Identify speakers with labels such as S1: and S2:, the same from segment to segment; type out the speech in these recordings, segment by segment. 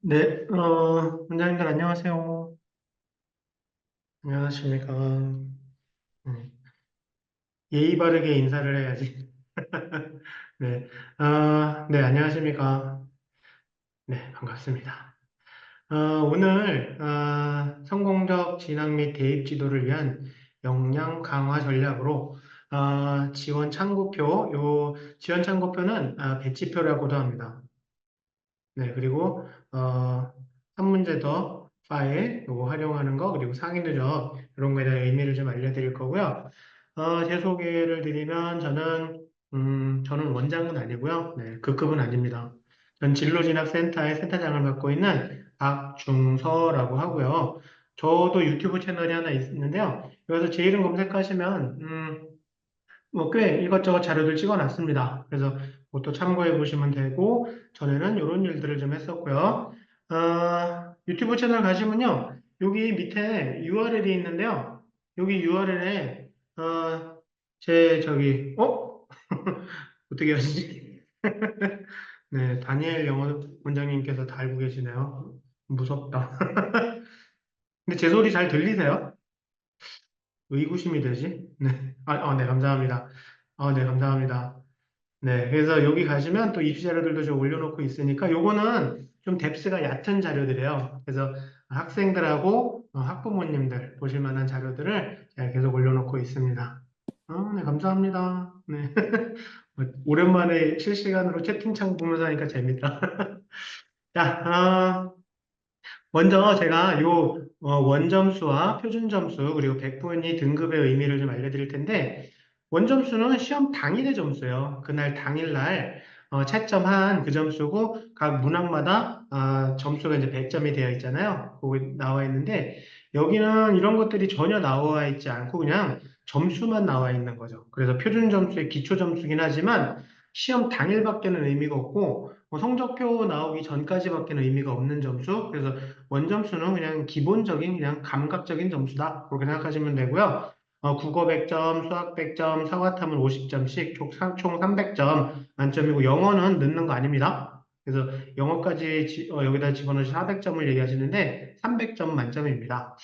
S1: 네, 원장님들 안녕하세요. 안녕하십니까. 예의 바르게 인사를 해야지. 네, 네, 안녕하십니까. 네, 반갑습니다. 오늘, 성공적 진학 및 대입 지도를 위한 역량 강화 전략으로, 지원 참고표, 지원 참고표는 배치표라고도 합니다. 네, 그리고, 한 문제 더 파일, 요거 활용하는 거, 그리고 상위 누적, 이런 거에 대한 의미를 좀 알려드릴 거고요. 제 소개를 드리면, 저는 원장은 아니고요. 네, 그 급은 아닙니다. 전 진로진학센터의 센터장을 맡고 있는 박중서라고 하고요. 저도 유튜브 채널이 하나 있는데요. 여기서 제 이름 검색하시면, 뭐 꽤 이것저것 자료들 찍어놨습니다. 그래서 그것도 참고해 보시면 되고, 전에는 이런 일들을 좀 했었고요. 유튜브 채널 가시면요. 여기 밑에 URL이 있는데요. 여기 URL에, 어떻게 하시지? 네, 다니엘 영어 원장님께서 다 알고 계시네요. 무섭다. 근데 제 소리 잘 들리세요? 의구심이 되지? 네. 네, 감사합니다. 네, 감사합니다. 네, 그래서 여기 가시면 또 입시 자료들도 좀 올려놓고 있으니까 요거는 좀 뎁스가 얕은 자료들이에요. 그래서 학생들하고 학부모님들 보실 만한 자료들을 제가 계속 올려놓고 있습니다. 네, 감사합니다. 네. 오랜만에 실시간으로 채팅창 보면서 하니까 재밌다. 자, 먼저 제가 원점수와 표준점수 그리고 백분위 등급의 의미를 좀 알려드릴 텐데 원점수는 시험 당일의 점수예요. 그날 당일날 채점한 그 점수고 각 문항마다 점수가 이제 100점이 되어 있잖아요. 거기 나와 있는데 여기는 이런 것들이 전혀 나와 있지 않고 그냥 점수만 나와 있는 거죠. 그래서 표준점수의 기초 점수긴 하지만 시험 당일밖에는 의미가 없고 성적표 나오기 전까지밖에는 의미가 없는 점수. 그래서 원점수는 그냥 기본적인 그냥 감각적인 점수다. 그렇게 생각하시면 되고요. 국어 100점, 수학 100점, 사과탐은 50점씩 총 300점 만점이고 영어는 넣는 거 아닙니다. 그래서 영어까지 여기다 집어넣으시 400점을 얘기하시는데 300점 만점입니다.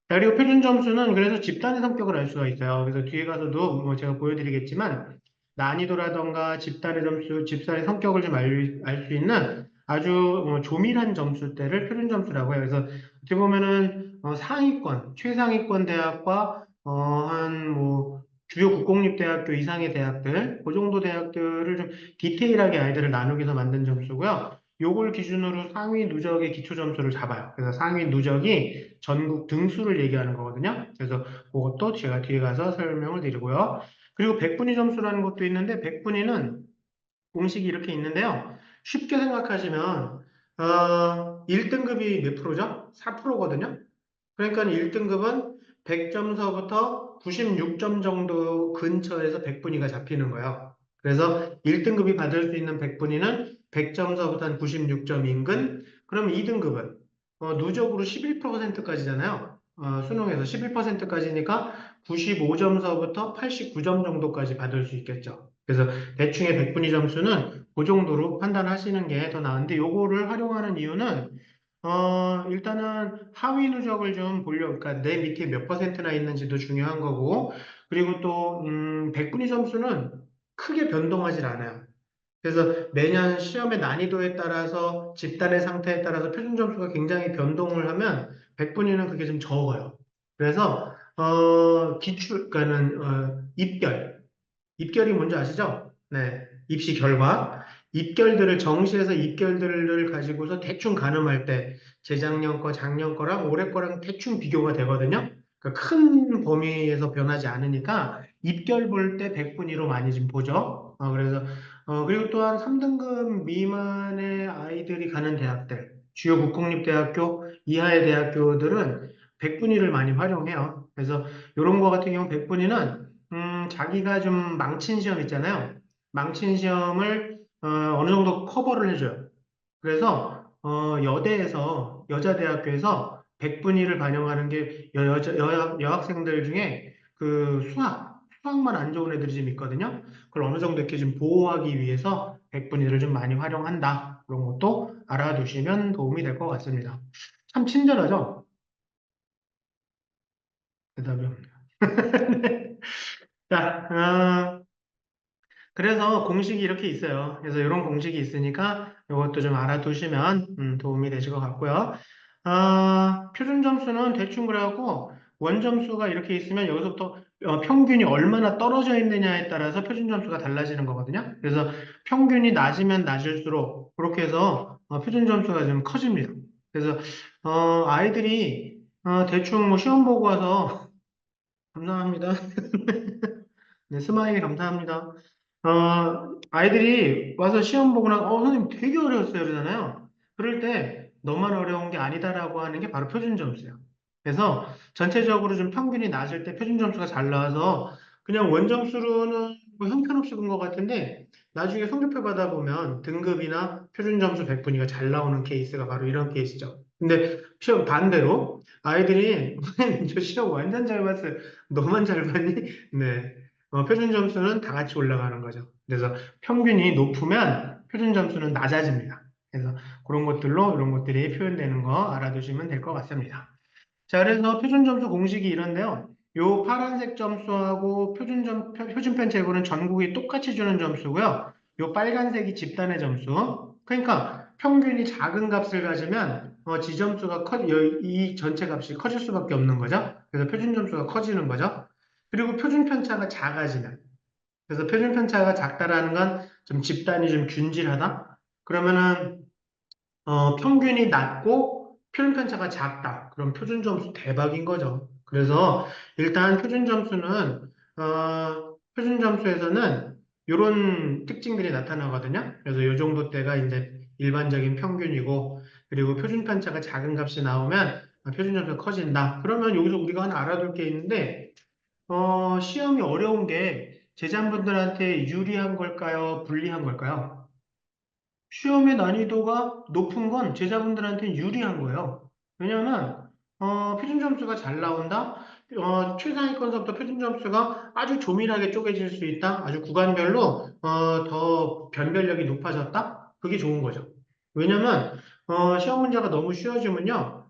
S1: 자, 그리고 표준 점수는 그래서 집단의 성격을 알 수가 있어요. 그래서 뒤에 가서도 뭐 제가 보여드리겠지만 난이도라던가 집단의 점수, 집단의 성격을 좀 알 수 있는 아주 조밀한 점수대를 표준 점수라고 해요. 그래서 어떻게 보면은 상위권, 최상위권 대학과 한 뭐 주요 국공립대학교 이상의 대학들, 그 정도 대학들을 좀 디테일하게 아이들을 나누기 위해서 만든 점수고요. 요걸 기준으로 상위 누적의 기초 점수를 잡아요. 그래서 상위 누적이 전국 등수를 얘기하는 거거든요. 그래서 그것도 제가 뒤에 가서 설명을 드리고요. 그리고 백분위 점수라는 것도 있는데 백분위는 공식이 이렇게 있는데요. 쉽게 생각하시면 1등급이 몇 프로죠? 4%거든요. 그러니까 1등급은 100점서부터 96점 정도 근처에서 백분위가 잡히는 거예요. 그래서 1등급이 받을 수 있는 백분위는 100점서부터 한 96점 인근, 그럼 2등급은 누적으로 11%까지잖아요. 수능에서 11%까지니까 95점서부터 89점 정도까지 받을 수 있겠죠. 그래서 대충의 백분위 점수는 그 정도로 판단하시는 게 더 나은데 요거를 활용하는 이유는 일단은 하위 누적을 좀 보려고, 그러니까 내 밑에 몇 퍼센트나 있는지도 중요한 거고, 그리고 또, 백분위 점수는 크게 변동하지 않아요. 그래서 매년 시험의 난이도에 따라서 집단의 상태에 따라서 표준 점수가 굉장히 변동을 하면 백분위는 그게 좀 적어요. 그래서, 그러니까는, 입결이 뭔지 아시죠? 네. 입시 결과. 입결들을 정시해서 입결들을 가지고서 대충 가늠할 때 재작년 거, 작년 거랑 올해 거랑 대충 비교가 되거든요. 그러니까 큰 범위에서 변하지 않으니까 입결 볼 때 100분위로 많이 좀 보죠. 그리고 또한 3등급 미만의 아이들이 가는 대학들, 주요 국공립대학교 이하의 대학교들은 100분위를 많이 활용해요. 그래서 이런 거 같은 경우 100분위는 자기가 좀 망친 시험 있잖아요. 망친 시험을 어느 정도 커버를 해줘요. 그래서 여자대학교에서 백분위를 반영하는 게 여학생들 중에 그 수학만 안 좋은 애들이 좀 있거든요. 그걸 어느 정도 이렇게 좀 보호하기 위해서 백분위를 좀 많이 활용한다. 그런 것도 알아두시면 도움이 될 것 같습니다. 참 친절하죠? 대답이 없네요. 자, 그래서 공식이 이렇게 있어요. 그래서 이런 공식이 있으니까 이것도 좀 알아두시면 도움이 되실 것 같고요. 표준 점수는 대충 그래갖고 원점수가 이렇게 있으면 여기서부터 평균이 얼마나 떨어져 있느냐에 따라서 표준 점수가 달라지는 거거든요. 그래서 평균이 낮으면 낮을수록 그렇게 해서 표준 점수가 좀 커집니다. 그래서 아이들이 대충 뭐 시험 보고 와서 감사합니다. 네, 스마일 감사합니다. 아이들이 와서 시험 보고 나서, 선생님 되게 어려웠어요. 그러잖아요. 그럴 때 너만 어려운 게 아니다라고 하는 게 바로 표준 점수예요. 그래서 전체적으로 좀 평균이 낮을 때 표준 점수가 잘 나와서 그냥 원점수로는 뭐 형편없이 본 것 같은데 나중에 성적표 받아보면 등급이나 표준 점수 백분위가 잘 나오는 케이스가 바로 이런 케이스죠. 근데 시험 반대로 아이들이 선생님 저 시험 완전 잘 봤어요. 너만 잘 봤니? 네. 표준 점수는 다 같이 올라가는 거죠. 그래서 평균이 높으면 표준 점수는 낮아집니다. 그래서 그런 것들로 이런 것들이 표현되는 거 알아두시면 될 것 같습니다. 자, 그래서 표준 점수 공식이 이런데요. 요 파란색 점수하고 표준편 제고는 전국이 똑같이 주는 점수고요. 요 빨간색이 집단의 점수. 그러니까 평균이 작은 값을 가지면 지점수가 이 전체 값이 커질 수밖에 없는 거죠. 그래서 표준 점수가 커지는 거죠. 그리고 표준 편차가 작아지면 그래서 표준 편차가 작다라는 건 좀 집단이 좀 균질하다. 그러면은 평균이 낮고 표준 편차가 작다. 그럼 표준 점수 대박인 거죠. 그래서 일단 표준 점수에서는 이런 특징들이 나타나거든요. 그래서 이 정도 때가 이제 일반적인 평균이고 그리고 표준 편차가 작은 값이 나오면 표준 점수가 커진다. 그러면 여기서 우리가 하나 알아둘 게 있는데 시험이 어려운 게 제자분들한테 유리한 걸까요? 불리한 걸까요? 시험의 난이도가 높은 건 제자분들한테는 유리한 거예요. 왜냐하면 표준 점수가 잘 나온다. 최상위권서부터 표준 점수가 아주 조밀하게 쪼개질 수 있다. 아주 구간별로 더 변별력이 높아졌다. 그게 좋은 거죠. 왜냐하면 시험 문제가 너무 쉬워지면요,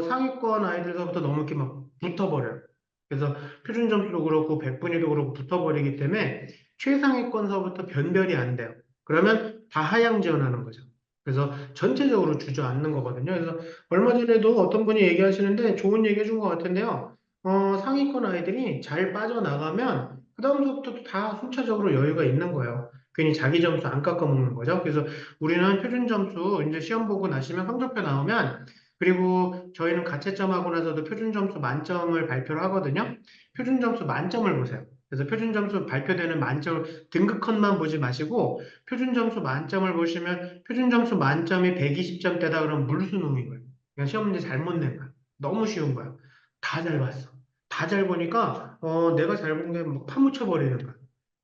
S1: 상위권 아이들서부터 너무 이렇게 막 붙어버려요. 그래서 표준 점수도 그렇고 백분위도 그렇고 붙어버리기 때문에 최상위권서부터 변별이 안 돼요. 그러면 다 하향 지원하는 거죠. 그래서 전체적으로 주저앉는 거거든요. 그래서 얼마 전에도 어떤 분이 얘기하시는데 좋은 얘기 해준 것 같은데요. 상위권 아이들이 잘 빠져나가면 그다음부터 다 순차적으로 여유가 있는 거예요. 괜히 자기 점수 안 깎아먹는 거죠. 그래서 우리는 표준 점수 이제 시험 보고 나시면 성적표 나오면 그리고 저희는 가채점하고 나서도 표준 점수 만점을 발표를 하거든요. 표준 점수 만점을 보세요. 그래서 표준 점수 발표되는 만점 등급 컷만 보지 마시고 표준 점수 만점을 보시면 표준 점수 만점이 120점대다 그러면 물수능인 거예요. 그냥 시험 문제 잘못 낸 거야. 너무 쉬운 거야. 다 잘 봤어. 다 잘 보니까 내가 잘 본 게 막 파묻혀 버리는 거야.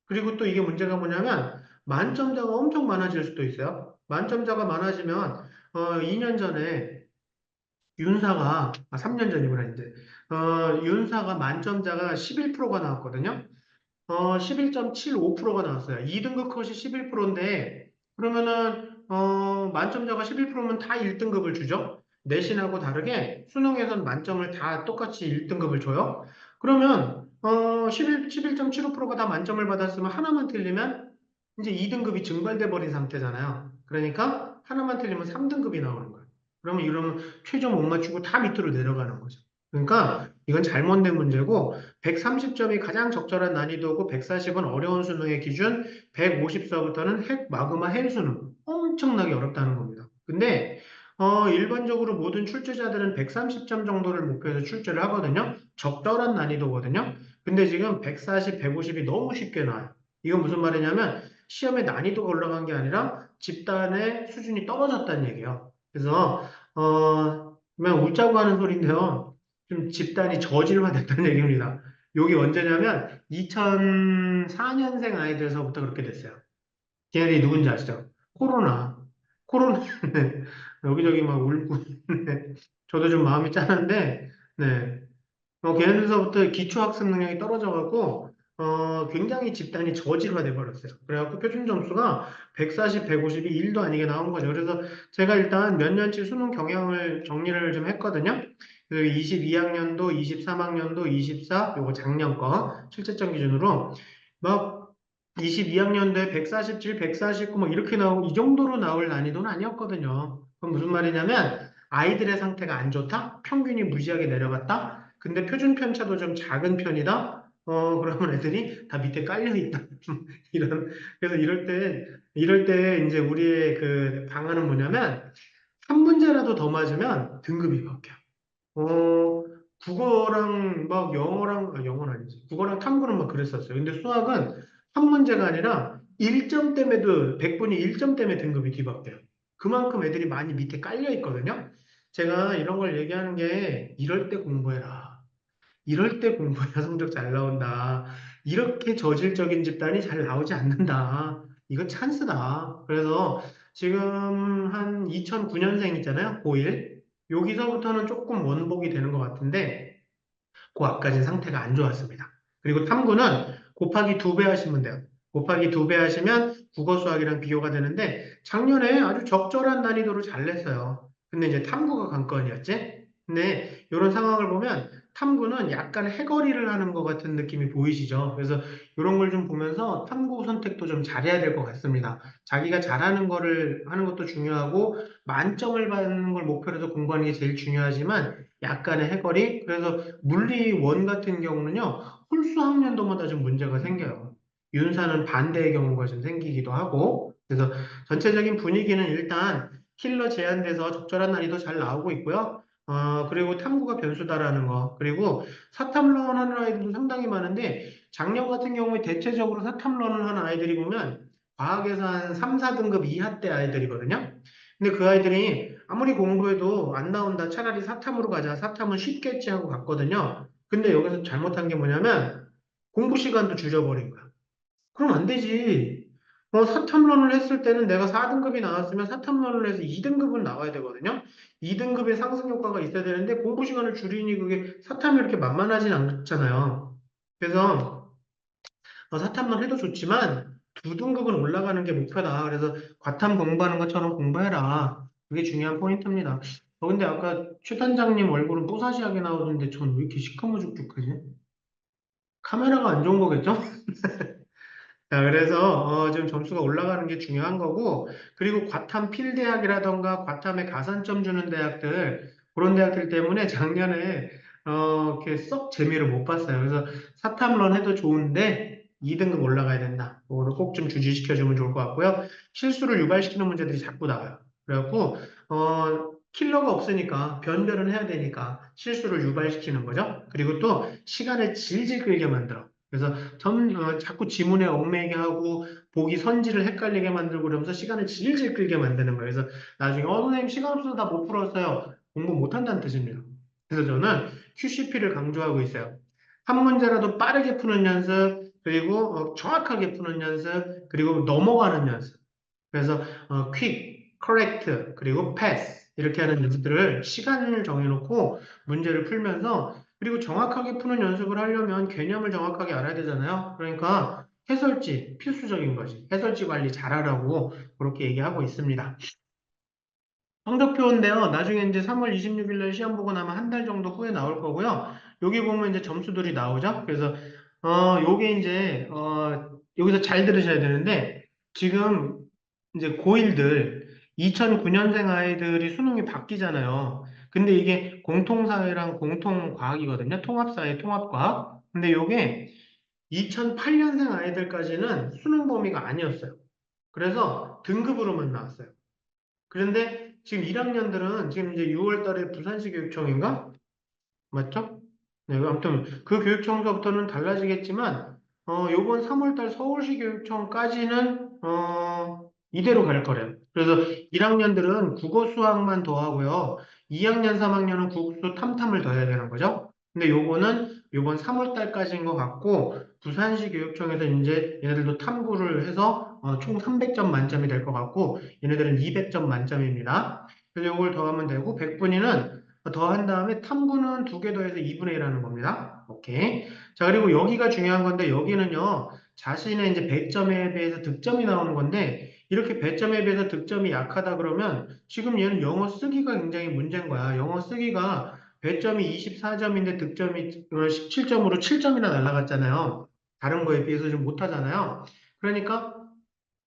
S1: 그리고 또 이게 문제가 뭐냐면 만점자가 엄청 많아질 수도 있어요. 만점자가 많아지면 2년 전에 윤사가 3년 전이구나 이제 윤사가 만점자가 11%가 나왔거든요. 11.75%가 나왔어요. 2등급 컷이 11%인데, 그러면은, 만점자가 11%면 다 1등급을 주죠? 내신하고 다르게 수능에서는 만점을 다 똑같이 1등급을 줘요? 그러면, 11.75%가 다 만점을 받았으면 하나만 틀리면 이제 2등급이 증발돼 버린 상태잖아요. 그러니까 하나만 틀리면 3등급이 나오는 거예요. 이러면 최저 못 맞추고 다 밑으로 내려가는 거죠. 그러니까 이건 잘못된 문제고 130점이 가장 적절한 난이도고 140은 어려운 수능의 기준, 150서부터는 핵, 마그마, 헬 수능. 엄청나게 어렵다는 겁니다. 근데 일반적으로 모든 출제자들은 130점 정도를 목표해서 출제를 하거든요. 적절한 난이도거든요. 근데 지금 140, 150이 너무 쉽게 나와요. 이건 무슨 말이냐면 시험의 난이도가 올라간 게 아니라 집단의 수준이 떨어졌다는 얘기예요. 그래서 그냥 웃자고 하는 소리인데요. 좀 집단이 저질화됐다는 얘기입니다. 여기 언제냐면 2004년생 아이들서부터 그렇게 됐어요. 걔네들이 누군지 아시죠? 코로나. 코로나. 네. 여기저기 막 울고. 네. 저도 좀 마음이 짠한데, 네. 걔네들서부터 기초학습 능력이 떨어져갖고, 굉장히 집단이 저질화돼 버렸어요. 그래갖고 표준 점수가 140, 150이 1도 아니게 나온 거죠. 그래서 제가 일단 몇 년치 수능 경향을 정리를 좀 했거든요. 그 22학년도, 23학년도, 24, 요거 작년 거 실제점 기준으로 막 22학년도에 147, 149 막 이렇게 나오고 이 정도로 나올 난이도는 아니었거든요. 그럼 무슨 말이냐면 아이들의 상태가 안 좋다? 평균이 무지하게 내려갔다? 근데 표준 편차도 좀 작은 편이다? 그러면 애들이 다 밑에 깔려 있다. 이런, 그래서 이럴 때 이제 우리의 그 방안은 뭐냐면, 한 문제라도 더 맞으면 등급이 바뀌어. 어, 국어랑 막 영어랑, 영어는 아니지. 국어랑 탐구는 막 그랬었어요. 근데 수학은 한 문제가 아니라 1점 때문에도, 100분이 1점 때문에 등급이 뒤바뀌어요. 그만큼 애들이 많이 밑에 깔려 있거든요. 제가 이런 걸 얘기하는 게, 이럴 때 공부해라. 이럴 때 공부해야 성적 잘 나온다. 이렇게 저질적인 집단이 잘 나오지 않는다. 이거 찬스다. 그래서 지금 한 2009년생 있잖아요. 고1. 여기서부터는 조금 원복이 되는 것 같은데, 그 앞까지 상태가 안 좋았습니다. 그리고 탐구는 곱하기 2배 하시면 돼요. 곱하기 2배 하시면 국어 수학이랑 비교가 되는데 작년에 아주 적절한 난이도로 잘 냈어요. 근데 이제 탐구가 관건이었지. 근데 이런 상황을 보면 탐구는 약간 해거리를 하는 것 같은 느낌이 보이시죠? 그래서 이런 걸 좀 보면서 탐구 선택도 좀 잘해야 될 것 같습니다. 자기가 잘하는 거를 하는 것도 중요하고 만점을 받는 걸 목표로 해서 공부하는 게 제일 중요하지만 약간의 해거리. 그래서 물리 원 같은 경우는요, 홀수 학년도마다 좀 문제가 생겨요. 윤사는 반대의 경우가 좀 생기기도 하고, 그래서 전체적인 분위기는 일단 킬러 제한돼서 적절한 난이도 잘 나오고 있고요. 그리고 탐구가 변수다라는 거. 그리고 사탐런 하는 아이들도 상당히 많은데, 작년 같은 경우에 대체적으로 사탐런을 하는 아이들이 보면, 과학에서 한 3, 4등급 이하 때 아이들이거든요. 근데 그 아이들이 아무리 공부해도 안 나온다. 차라리 사탐으로 가자. 사탐은 쉽겠지 하고 갔거든요. 근데 여기서 잘못한 게 뭐냐면 공부 시간도 줄여버린 거야. 그럼 안 되지. 사탐론을 했을 때는 내가 4등급이 나왔으면 사탐론을 해서 2등급은 나와야 되거든요. 2등급의 상승 효과가 있어야 되는데 공부 시간을 줄이니 그게 사탐이 이렇게 만만하진 않잖아요. 그래서 사탐만 해도 좋지만 두 등급은 올라가는 게 목표다. 그래서 과탐 공부하는 것처럼 공부해라. 그게 중요한 포인트입니다. 근데 아까 최 단장님 얼굴은 뽀사시하게 나오던데 전 왜 이렇게 시커머죽죽하지? 카메라가 안 좋은 거겠죠? 자, 그래서 좀 점수가 올라가는 게 중요한 거고, 그리고 과탐 필대학이라던가 과탐에 가산점 주는 대학들, 그런 대학들 때문에 작년에 이렇게 썩 재미를 못 봤어요. 그래서 사탐론 해도 좋은데 2등급 올라가야 된다. 그거를 꼭 좀 주지시켜주면 좋을 것 같고요. 실수를 유발시키는 문제들이 자꾸 나와요. 그래갖고 킬러가 없으니까 변별은 해야 되니까 실수를 유발시키는 거죠. 그리고 또 시간을 질질 끌게 만들어. 그래서 자꾸 지문에 얽매이게 하고 보기 선지를 헷갈리게 만들고 그러면서 시간을 질질 끌게 만드는 거예요. 그래서 나중에 선생님 시간 없어서 다 못 풀었어요. 공부 못한다는 뜻입니다. 그래서 저는 QCP를 강조하고 있어요. 한 문제라도 빠르게 푸는 연습, 그리고 정확하게 푸는 연습, 그리고 넘어가는 연습. 그래서 quick, correct, 그리고 pass 이렇게 하는 연습들을 시간을 정해놓고 문제를 풀면서 그리고 정확하게 푸는 연습을 하려면 개념을 정확하게 알아야 되잖아요. 그러니까 해설지 필수적인 거지. 해설지 관리 잘하라고 그렇게 얘기하고 있습니다. 성적표인데요. 나중에 이제 3월 26일 날 시험 보고 나면 한 달 정도 후에 나올 거고요. 여기 보면 이제 점수들이 나오죠. 그래서 요게 이제 여기서 잘 들으셔야 되는데 지금 이제 고1들 2009년생 아이들이 수능이 바뀌잖아요. 근데 이게 공통사회랑 공통과학이거든요. 통합사회, 통합과학. 근데 요게 2008년생 아이들까지는 수능 범위가 아니었어요. 그래서 등급으로만 나왔어요. 그런데 지금 1학년들은 지금 이제 6월 달에 부산시 교육청인가? 맞죠? 네, 아무튼 그 교육청서부터는 달라지겠지만, 요번 3월 달 서울시 교육청까지는, 이대로 갈 거래요. 그래서 1학년들은 국어 수학만 더 하고요. 2학년, 3학년은 국수 탐탐을 더 해야 되는 거죠. 근데 요거는 요번 3월 달까지인 것 같고, 부산시 교육청에서 이제 얘네들도 탐구를 해서 총 300점 만점이 될 것 같고, 얘네들은 200점 만점입니다. 그래서 요걸 더하면 되고, 100분위는 더 한 다음에 탐구는 두 개 더해서 2분의 1 하는 겁니다. 오케이. 자, 그리고 여기가 중요한 건데, 여기는요, 자신의 이제 배점에 비해서 득점이 나오는 건데, 이렇게 배점에 비해서 득점이 약하다 그러면, 지금 얘는 영어 쓰기가 굉장히 문제인 거야. 영어 쓰기가 배점이 24점인데 득점이 17점으로 7점이나 날라갔잖아요. 다른 거에 비해서 좀 못하잖아요. 그러니까,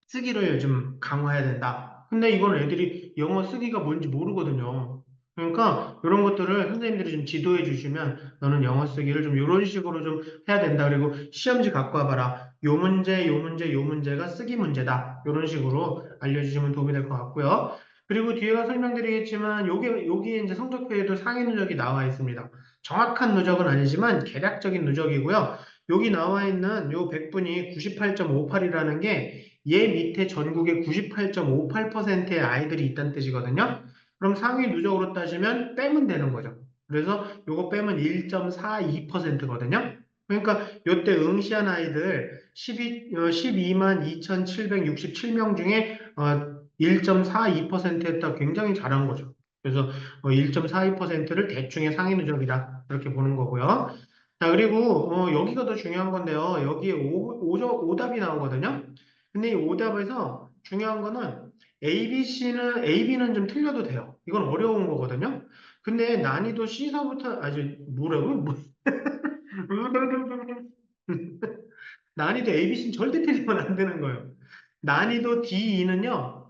S1: 쓰기를 좀 강화해야 된다. 근데 이건 애들이 영어 쓰기가 뭔지 모르거든요. 그러니까 이런 것들을 선생님들이 좀 지도해 주시면 너는 영어 쓰기를 좀 이런 식으로 좀 해야 된다. 그리고 시험지 갖고 와봐라. 요 문제, 요 문제, 요 문제가 쓰기 문제다. 이런 식으로 알려주시면 도움이 될 것 같고요. 그리고 뒤에가 설명드리겠지만 여기에 이제 성적표에도 상위 누적이 나와 있습니다. 정확한 누적은 아니지만 개략적인 누적이고요. 여기 나와 있는 요 100분이 98.58이라는 게 얘 밑에 전국에 98.58%의 아이들이 있다는 뜻이거든요. 그럼 상위 누적으로 따지면 빼면 되는 거죠. 그래서 요거 빼면 1.42%거든요. 그러니까 요때 응시한 아이들 12만 2,767명 중에 1.42%였다. 굉장히 잘한 거죠. 그래서 1.42%를 대충의 상위 누적이다. 이렇게 보는 거고요. 자, 그리고 여기가 더 중요한 건데요. 여기에 오답이 나오거든요. 근데 이 오답에서 중요한 거는 AB는 좀 틀려도 돼요. 이건 어려운 거거든요. 근데 난이도 C서부터 아주 뭐라고? 난이도 ABC는 절대 틀리면 안 되는 거예요. 난이도 DE는요,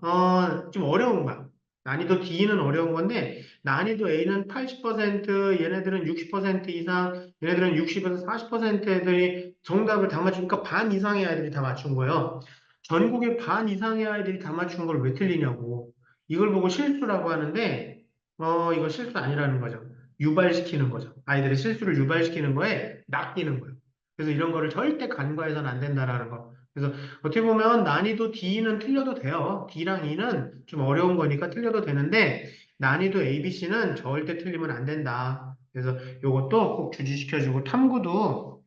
S1: 좀 어려운 거야. 난이도 D는 어려운 건데, 난이도 A는 80%, 얘네들은 60% 이상, 얘네들은 60에서 40% 애들이 정답을 다 맞추니까 반 이상의 아이들이 다 맞춘 거예요. 전국의 반 이상의 아이들이 다 맞춘 걸 왜 틀리냐고. 이걸 보고 실수라고 하는데, 이거 실수 아니라는 거죠. 유발시키는 거죠. 아이들의 실수를 유발시키는 거에 낚이는 거예요. 그래서 이런 거를 절대 간과해서는 안 된다라는 거. 그래서 어떻게 보면 난이도 D는 틀려도 돼요. D랑 E는 좀 어려운 거니까 틀려도 되는데 난이도 ABC는 절대 틀리면 안 된다. 그래서 이것도 꼭 주지시켜주고 탐구도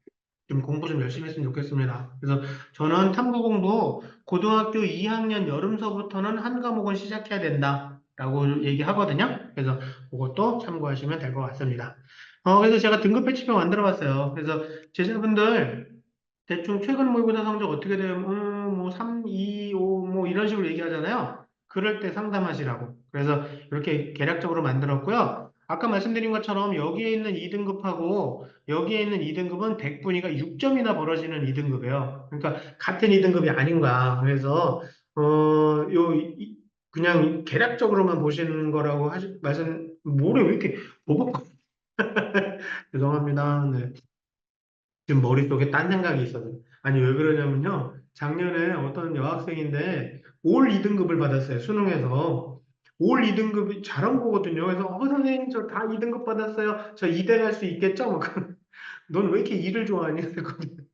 S1: 좀 공부 좀 열심히 했으면 좋겠습니다. 그래서 저는 탐구 공부 고등학교 2학년 여름서부터는 한 과목은 시작해야 된다라고 얘기하거든요. 그래서 그것도 참고하시면 될 것 같습니다. 그래서 제가 등급 배치표 만들어 봤어요. 그래서 제자분들 대충 최근 모의고사 성적 어떻게 되면 뭐 3, 2, 5, 뭐 이런 식으로 얘기하잖아요. 그럴 때 상담하시라고. 그래서 이렇게 계략적으로 만들었고요. 아까 말씀드린 것처럼 여기에 있는 2등급하고 여기에 있는 2등급은 100분위가 6점이나 벌어지는 2등급이에요. 그러니까 같은 2등급이 아닌 거야. 그래서 그냥 계략적으로만 보시는 거라고 말씀 뭐래 왜 이렇게 버벅 죄송합니다. 네. 지금 머릿속에 딴 생각이 있어서. 아니, 왜 그러냐면요. 작년에 어떤 여학생인데 올 2등급을 받았어요. 수능에서. 올 2등급이 잘한 거거든요. 그래서, 선생님, 저 다 2등급 받았어요. 저 2대 갈 수 있겠죠? 막, 넌 왜 이렇게 일을 좋아하니? 그랬거든요.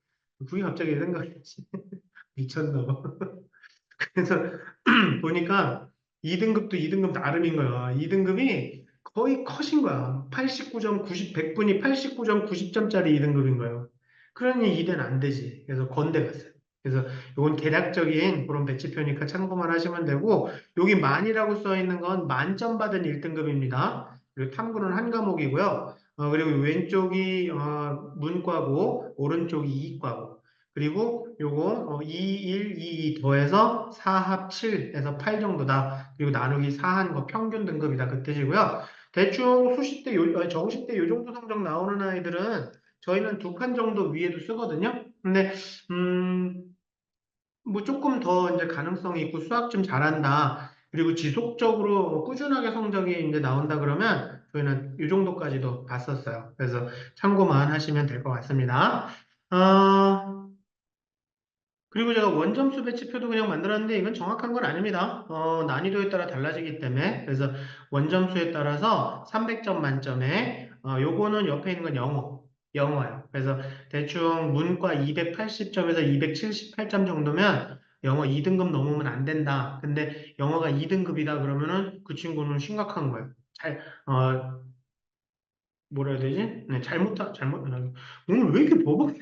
S1: 그게 갑자기 생각이 났지. 미쳤나 봐. 그래서 보니까 2등급도 2등급 나름인 거야. 2등급이 거의 컷인 거야. 89점, 90, 100분이 89점, 90점짜리 2등급인 거예요. 그러니 2대는 안 되지. 그래서 건대 갔어요. 그래서 이건 개략적인 그런 배치표니까 참고만 하시면 되고, 여기 만이라고 써 있는 건 만점 받은 1등급입니다. 그리고 탐구는 한 과목이고요. 그리고 왼쪽이 문과고, 오른쪽이 이과고. 그리고 요거 2, 1, 2, 2 더해서 4합 7에서 8 정도다. 그리고 나누기 4한 거 평균 등급이다. 그 뜻이고요. 대충 수시 때, 정시 때 요 정도 성적 나오는 아이들은 저희는 두 칸 정도 위에도 쓰거든요. 근데 뭐 조금 더 이제 가능성이 있고 수학 좀 잘한다. 그리고 지속적으로 꾸준하게 성적이 이제 나온다 그러면 저희는 이 정도까지도 봤었어요. 그래서 참고만 하시면 될 것 같습니다. 어, 그리고 제가 원점수 배치표도 그냥 만들었는데 이건 정확한 건 아닙니다. 난이도에 따라 달라지기 때문에. 그래서 원점수에 따라서 300점 만점에, 요거는 옆에 있는 건 영어예요. 그래서 대충 문과 280점에서 278점 정도면 영어 2등급 넘으면 안 된다. 근데 영어가 2등급이다 그러면은 그 친구는 심각한 거예요. 뭐라 해야 되지? 네, 오늘 왜 이렇게 버벅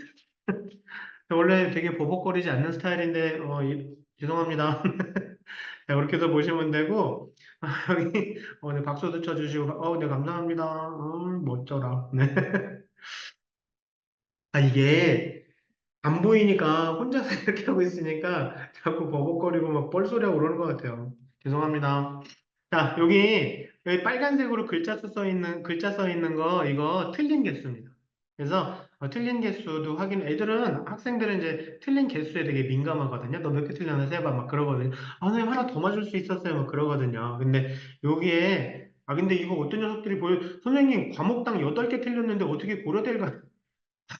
S1: 원래 되게 버벅거리지 않는 스타일인데, 죄송합니다. 네, 그렇게 해서 보시면 되고, 여기, 네, 박수도 쳐주시고, 네, 감사합니다. 멋져라. 네. 이게 안 보이니까 혼자서 이렇게 하고 있으니까 자꾸 버벅거리고 막 뻘소리하고 그러는 것 같아요. 죄송합니다. 자, 여기 빨간색으로 글자 써 있는 거, 이거 틀린 개수입니다. 그래서 틀린 개수도 학생들은 이제 틀린 개수에 되게 민감하거든요. 너 몇 개 틀렸나 세봐 막 그러거든요. 아, 선생님 하나 더 맞을 수 있었어요. 막 그러거든요. 근데 이거 어떤 녀석들이 선생님 과목당 8개 틀렸는데 어떻게 고려될까?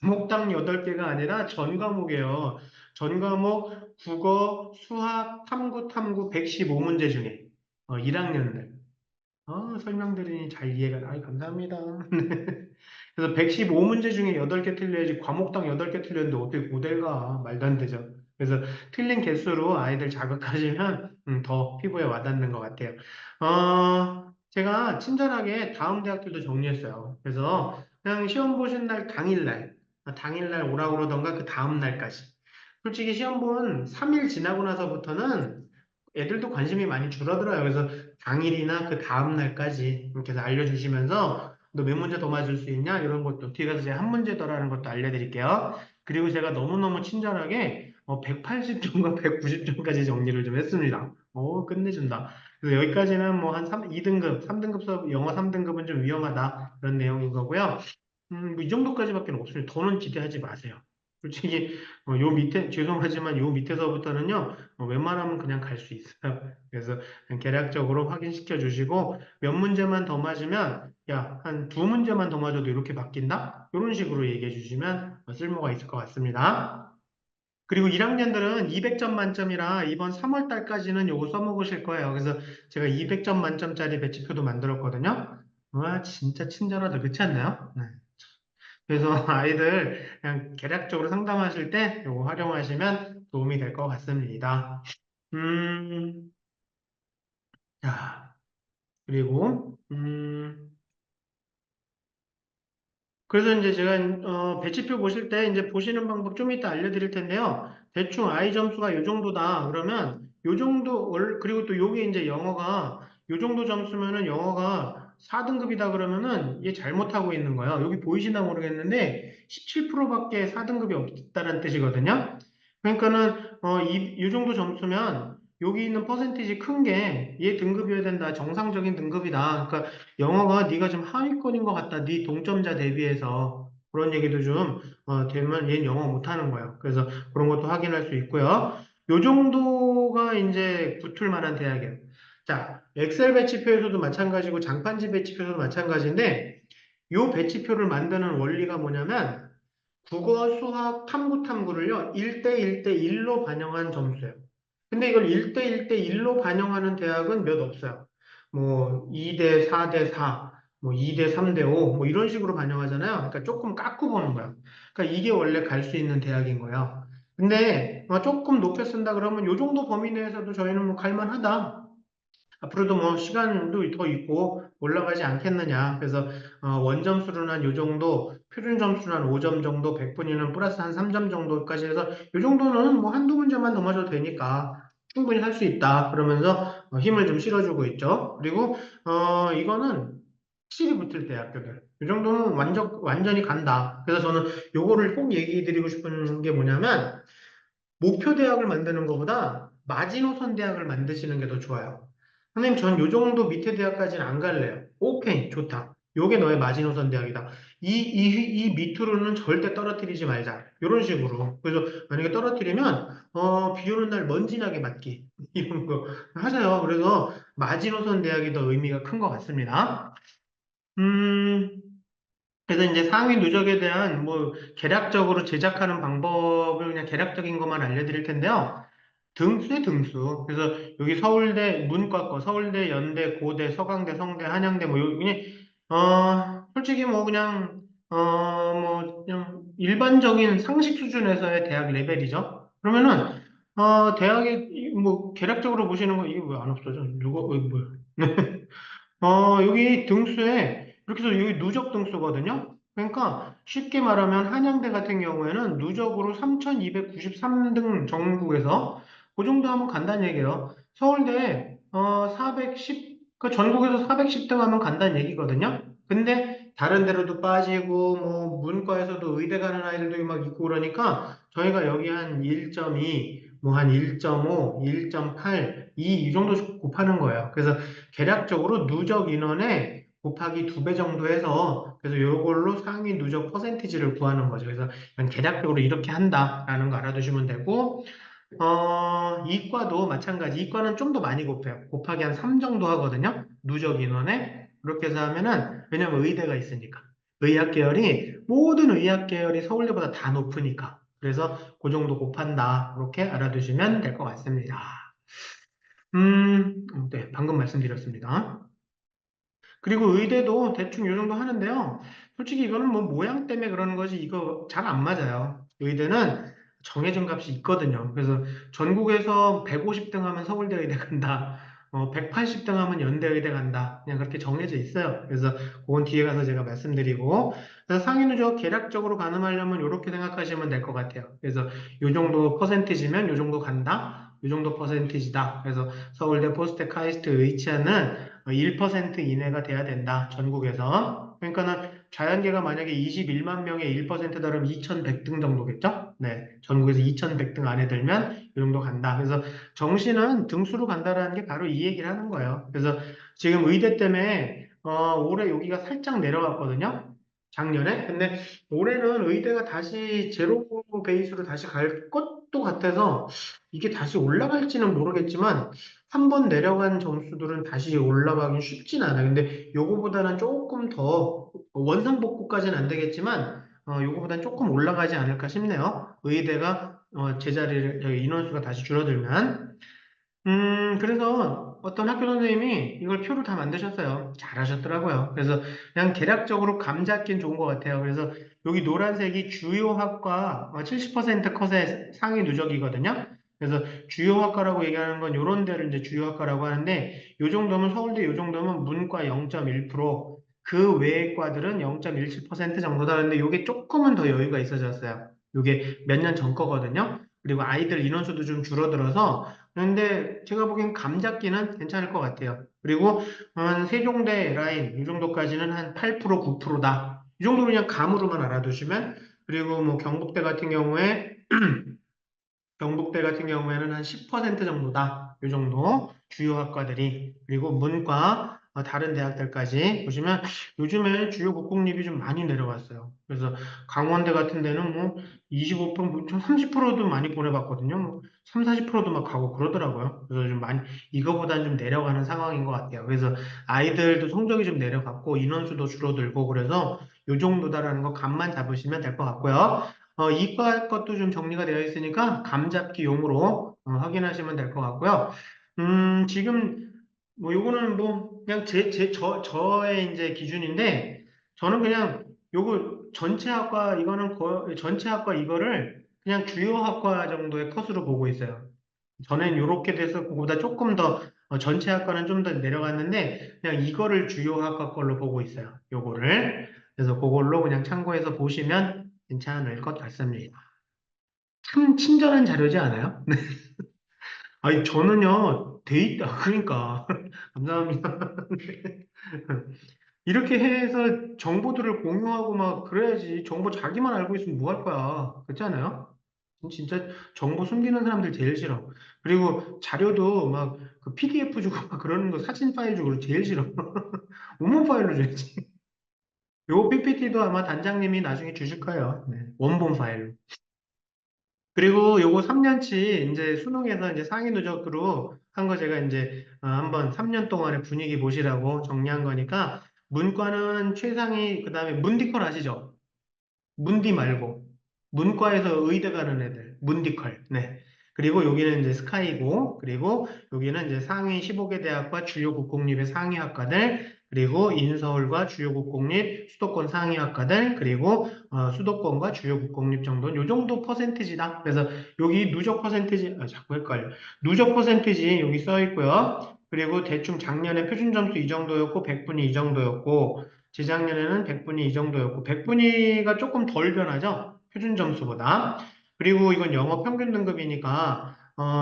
S1: 과목당 8개가 아니라 전 과목이에요. 전 과목 국어, 수학, 탐구 115문제 중에 1학년들. 설명드리니 잘 이해가, 감사합니다. 그래서 115문제 중에 8개 틀려야지 과목당 8개 틀렸는데 어떻게 고될까? 말도 안 되죠. 그래서 틀린 개수로 아이들 자극하시면 더 피부에 와닿는 것 같아요. 제가 친절하게 다음 대학들도 정리했어요. 그래서 그냥 시험 보신 날 당일날 오라고 그러던가 그 다음 날까지. 솔직히 시험 본 3일 지나고 나서부터는 애들도 관심이 많이 줄어들어요. 그래서 당일이나 그 다음 날까지 이렇게 해서 알려주시면서 너 몇 문제 더 맞을 수 있냐? 이런 것도 뒤에 가서 제가 한 문제 더라는 것도 알려드릴게요. 그리고 제가 너무너무 친절하게 180점과 190점까지 정리를 좀 했습니다. 끝내준다. 그래서 여기까지는 뭐 한 2등급, 3등급 영어 3등급은 좀 위험하다. 그런 내용인 거고요. 뭐이 정도까지밖에 없습니다. 더는 기대하지 마세요. 솔직히 죄송하지만 요 밑에서부터는요 웬만하면 그냥 갈 수 있어요. 그래서 그냥 계략적으로 확인시켜 주시고 몇 문제만 더 맞으면 야, 한 두 문제만 더 맞아도 이렇게 바뀐다? 이런 식으로 얘기해 주시면 쓸모가 있을 것 같습니다. 그리고 1학년들은 200점 만점이라 이번 3월 달까지는 요거 써먹으실 거예요. 그래서 제가 200점 만점짜리 배치표도 만들었거든요. 와, 진짜 친절하다. 그렇지 않나요? 네. 그래서 아이들 그냥 계략적으로 상담하실 때 요거 활용하시면 도움이 될 것 같습니다. 음, 자, 그리고, 그래서 이제 제가 배치표 보실 때 이제 보시는 방법 좀 이따 알려드릴 텐데요. 대충 I 점수가 이 정도다. 그러면 요 정도 그리고 또 요게 이제 영어가 요 정도 점수면은 영어가 4등급이다 그러면은 얘 잘못하고 있는 거예요. 여기 보이시나 모르겠는데 17%밖에 4등급이 없다는 뜻이거든요. 그러니까는 이 정도 점수면 여기 있는 퍼센티지 큰 게 얘 등급이어야 된다. 정상적인 등급이다. 그러니까 영어가 네가 좀 하위권인 것 같다. 네 동점자 대비해서 그런 얘기도 좀 되면 얘는 영어 못하는 거예요. 그래서 그런 것도 확인할 수 있고요. 요 정도가 이제 붙을 만한 대학이에요. 자, 엑셀 배치표에서도 마찬가지고 장판지 배치표에서도 마찬가지인데 요 배치표를 만드는 원리가 뭐냐면 국어, 수학, 탐구를요 1대 1대 1로 반영한 점수예요. 근데 이걸 1대 1대 1로 반영하는 대학은 몇 없어요. 뭐 2대 4대 4, 뭐 2대 3대 5, 뭐 이런 식으로 반영하잖아요. 그러니까 조금 깎고 보는 거예요. 그러니까 이게 원래 갈 수 있는 대학인 거예요. 근데 조금 높여 쓴다 그러면 요 정도 범위 내에서도 저희는 뭐 갈만하다. 앞으로도 뭐 시간도 더 있고 올라가지 않겠느냐. 그래서 원점수로는 한 요 정도, 표준 점수는 한 5점 정도, 100분위는 플러스 한 3점 정도까지 해서 요 정도는 뭐 한두 문제만 더 맞아도 되니까 충분히 할 수 있다. 그러면서 힘을 좀 실어주고 있죠. 그리고 이거는 확실히 붙을 때 학교들. 이 정도는 완전히 간다. 그래서 저는 요거를 꼭 얘기해 드리고 싶은 게 뭐냐면 목표 대학을 만드는 것보다 마지노선 대학을 만드시는 게 더 좋아요. 선생님, 전 요 정도 밑에 대학까지는 안 갈래요. 오케이, 좋다. 요게 너의 마지노선 대학이다. 이 밑으로는 절대 떨어뜨리지 말자. 이런 식으로. 그래서 만약에 떨어뜨리면, 비 오는 날 먼지 나게 맞기. 이런 거 하세요. 그래서 마지노선 대학이 더 의미가 큰 것 같습니다. 음, 그래서 이제 상위 누적에 대한 뭐 계략적으로 제작하는 방법을 그냥 계략적인 것만 알려드릴 텐데요. 등수에 등수. 그래서 여기 서울대 문과과, 서울대, 연대, 고대, 서강대, 성대, 한양대 뭐 그냥 솔직히 뭐 그냥 뭐 그냥 일반적인 상식 수준에서의 대학 레벨이죠. 그러면은 대학에 뭐 계략적으로 보시는 거 이게 왜 안 없어져? 누가 뭐야? 여기 등수에 이렇게 해서 여기 누적 등수거든요. 그러니까 쉽게 말하면 한양대 같은 경우에는 누적으로 3,293등 전국에서 그 정도 하면 간다는 얘기예요. 서울대 410, 그 전국에서 410등 하면 간다는 얘기거든요. 근데 다른 데로도 빠지고 뭐 문과에서도 의대 가는 아이들도 막 있고 그러니까 저희가 여기 한 1.2, 뭐 한 1.5, 1.8, 이 정도 곱하는 거예요. 그래서 계략적으로 누적 인원에 곱하기 2배 정도 해서 그래서 요걸로 상위 누적 퍼센티지를 구하는 거죠. 그래서 그냥 계략적으로 이렇게 한다라는 거 알아두시면 되고 이과도 마찬가지. 이과는 좀 더 많이 곱해요. 곱하기 한 3 정도 하거든요. 누적 인원에. 그렇게 해서 하면은, 왜냐면 의대가 있으니까. 의학 계열이, 모든 의학 계열이 서울대보다 다 높으니까. 그래서 그 정도 곱한다. 이렇게 알아두시면 될 것 같습니다. 네, 방금 말씀드렸습니다. 그리고 의대도 대충 요 정도 하는데요. 솔직히 이거는 뭐 모양 때문에 그러는 거지 이거 잘 안 맞아요. 의대는 정해진 값이 있거든요. 그래서 전국에서 150등 하면 서울대 의대 간다. 180등 하면 연대 의대 간다. 그냥 그렇게 정해져 있어요. 그래서 그건 뒤에 가서 제가 말씀드리고 그래서 상위 누적 계략적으로 가늠하려면 이렇게 생각하시면 될 것 같아요. 그래서 요 정도 퍼센티지면 요 정도 간다. 요 정도 퍼센티지다. 그래서 서울대 포스텍 카이스트 의치하는 1% 이내가 돼야 된다. 전국에서. 그러니까는 자연계가 만약에 21만 명의 1%다 그러면 2,100등 정도겠죠? 네. 전국에서 2,100등 안에 들면 이 정도 간다. 그래서 정시는 등수로 간다라는 게 바로 이 얘기를 하는 거예요. 그래서 지금 의대 때문에 올해 여기가 살짝 내려갔거든요. 작년에. 근데 올해는 의대가 다시 제로 베이스로 다시 갈 것도 같아서 이게 다시 올라갈지는 모르겠지만 한 번 내려간 점수들은 다시 올라가기 쉽진 않아요. 근데 요거보다는 조금 더 원상복구까지는 안 되겠지만 요거보다는 조금 올라가지 않을까 싶네요. 의대가 제자리를 인원수가 다시 줄어들면 그래서 어떤 학교 선생님이 이걸 표로 다 만드셨어요. 잘하셨더라고요. 그래서 그냥 대략적으로 감 잡긴 좋은 것 같아요. 그래서 여기 노란색이 주요 학과 70% 컷의 상위 누적이거든요. 그래서 주요 학과라고 얘기하는 건 이런 데를 이제 주요 학과라고 하는데 요 정도면 서울대 요 정도면 문과 0.1%, 그 외의 과들은 0.17% 정도다. 근데 이게 조금은 더 여유가 있어졌어요. 이게 몇 년 전 거거든요. 그리고 아이들 인원수도 좀 줄어들어서 그런데 제가 보기엔 감 잡기는 괜찮을 것 같아요. 그리고 한 세종대 라인 이 정도까지는 한 8%, 9%다. 이 정도 그냥 감으로만 알아두시면 그리고 뭐 경북대 같은 경우에는 한 10% 정도다. 이 정도 주요 학과들이 그리고 문과 다른 대학들까지 보시면 요즘에 주요 국공립이 좀 많이 내려갔어요. 그래서 강원대 같은 데는 뭐 25%, 30%도 많이 보내봤거든요. 뭐 3, 40%도 막 가고 그러더라고요. 그래서 좀 많이 이거보다는 좀 내려가는 상황인 것 같아요. 그래서 아이들도 성적이 좀 내려갔고 인원수도 줄어들고 그래서 요 정도다라는 거 감만 잡으시면 될 것 같고요. 이과 것도 좀 정리가 되어 있으니까 감잡기용으로 확인하시면 될 것 같고요. 지금 뭐 요거는 뭐 그냥 저의 이제 기준인데 저는 그냥 요거 전체 학과 이거는 전체 학과 이거를 그냥 주요 학과 정도의 컷으로 보고 있어요. 전엔 요렇게 돼서 그거보다 조금 더 전체 학과는 좀 더 내려갔는데 그냥 이거를 주요 학과 걸로 보고 있어요. 요거를. 그래서 그걸로 그냥 참고해서 보시면 괜찮을 것 같습니다. 참 친절한 자료지 않아요? 아니, 저는요, 데이터, 그러니까. 감사합니다. 이렇게 해서 정보들을 공유하고 막 그래야지. 정보 자기만 알고 있으면 뭐 할 거야. 그렇지 않아요? 진짜 정보 숨기는 사람들 제일 싫어. 그리고 자료도 막 그 PDF 주고 막 그러는 거 사진 파일 주고 제일 싫어. 원본 파일로 줘야지. 요 PPT도 아마 단장님이 나중에 주실 거예요. 네, 원본 파일로. 그리고 요거 3년치 이제 수능에서 이제 상위 누적으로 한 거 제가 이제 한번 3년 동안의 분위기 보시라고 정리한 거니까 문과는 최상위 그다음에 문디컬 아시죠? 문디 말고 문과에서 의대 가는 애들 문디컬. 네. 그리고 여기는 이제 스카이고 그리고 여기는 이제 상위 15개 대학과 주요 국공립의 상위 학과들 그리고 인서울과 주요 국공립 수도권 상위 학과들 그리고 수도권과 주요 국공립 정도 요 정도 퍼센티지다. 그래서 여기 누적 퍼센티지 자꾸 헷갈려. 누적 퍼센티지 여기 써 있고요. 그리고 대충 작년에 표준 점수 이 정도였고 100분이 이 정도였고 재작년에는 100분위 이 정도였고, 100분위가 조금 덜 변하죠? 표준 점수보다. 그리고 이건 영어 평균 등급이니까,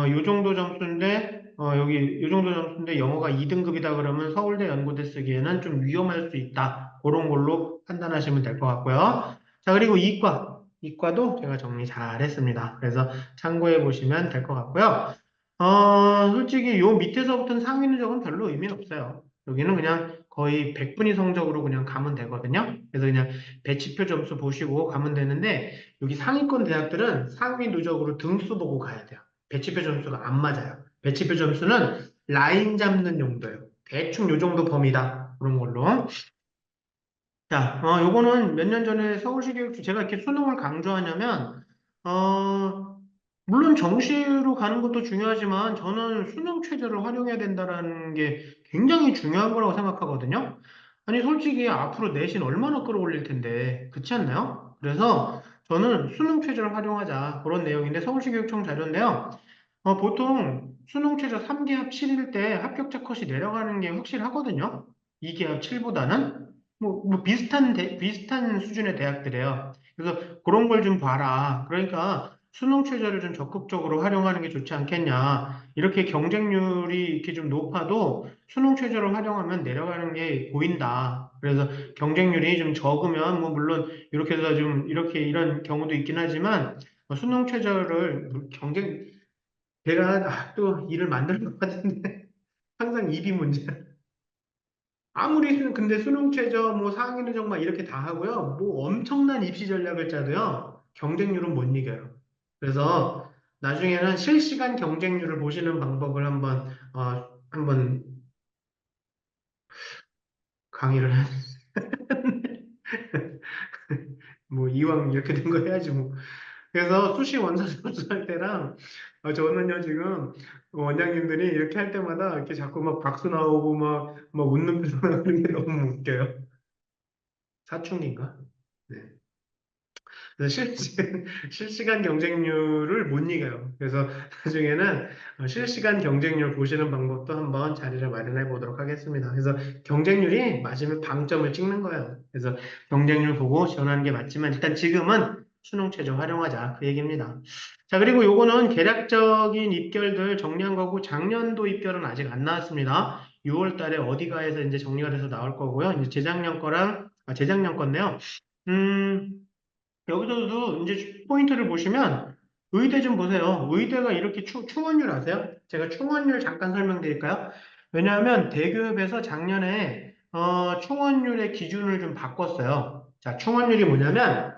S1: 요 정도 점수인데, 여기 이 정도 점수인데 영어가 2등급이다 그러면 서울대 연고대 쓰기에는 좀 위험할 수 있다. 그런 걸로 판단하시면 될 것 같고요. 자, 그리고 이과. 이과도 제가 정리 잘 했습니다. 그래서 참고해 보시면 될 것 같고요. 솔직히 요 밑에서부터는 상위 누적은 별로 의미 없어요. 여기는 그냥 거의 100분위 성적으로 그냥 가면 되거든요. 그래서 그냥 배치표 점수 보시고 가면 되는데 여기 상위권 대학들은 상위 누적으로 등수 보고 가야 돼요. 배치표 점수가 안 맞아요. 배치표 점수는 라인 잡는 용도예요. 대충 요 정도 범위다. 그런 걸로. 자, 요거는 몇 년 전에 서울시 교육청, 제가 이렇게 수능을 강조하냐면, 어, 물론 정시로 가는 것도 중요하지만, 저는 수능 최저를 활용해야 된다라는 게 굉장히 중요한 거라고 생각하거든요. 아니, 솔직히 앞으로 내신 얼마나 끌어올릴 텐데, 그렇지 않나요? 그래서 저는 수능 최저를 활용하자. 그런 내용인데, 서울시 교육청 자료인데요. 보통 수능 최저 3기합 7일 때 합격자 컷이 내려가는 게 확실하거든요. 2기합 7보다는. 뭐 비슷한 수준의 대학들이에요. 그래서 그런 걸 좀 봐라. 그러니까 수능 최저를 좀 적극적으로 활용하는 게 좋지 않겠냐. 이렇게 경쟁률이 이렇게 좀 높아도 수능 최저를 활용하면 내려가는 게 보인다. 그래서 경쟁률이 좀 적으면 뭐 물론 이렇게 해서 좀 이렇게 이런 경우도 있긴 하지만 수능 최저를 제가 또 일을 만드는 것 같은데 항상 입이 문제야. 근데 수능 최저 뭐 상위 누적 막 이렇게 다 하고요. 뭐 엄청난 입시 전략을 짜도요. 경쟁률은 못 이겨요. 그래서 나중에는 실시간 경쟁률을 보시는 방법을 한번 강의를 뭐 이왕 이렇게 된 거 해야지 뭐. 그래서 수시 원서 접수할 때랑 저는요 지금 원장님들이 이렇게 할 때마다 이렇게 자꾸 막 박수 나오고 막 웃는 표정 나오는 게 너무 웃겨요. 사춘기인가? 네. 그래서 실시간 경쟁률을 못 이겨요. 그래서 나중에는 실시간 경쟁률 보시는 방법도 한번 자리를 마련해 보도록 하겠습니다. 그래서 경쟁률이 맞으면 방점을 찍는 거예요. 그래서 경쟁률 보고 지원하는 게 맞지만 일단 지금은 수능 최저 활용하자 그 얘기입니다. 자, 그리고 요거는 개략적인 입결들 정리한 거고 작년도 입결은 아직 안 나왔습니다. 6월 달에 어디가에서 이제 정리가 돼서 나올 거고요. 이제 재작년 건데요. 음, 여기서도 이제 포인트를 보시면 의대 좀 보세요. 의대가 이렇게 충원율 아세요? 제가 충원율 잠깐 설명드릴까요? 왜냐하면 대교협에서 작년에 충원율의 기준을 좀 바꿨어요. 자, 충원율이 뭐냐면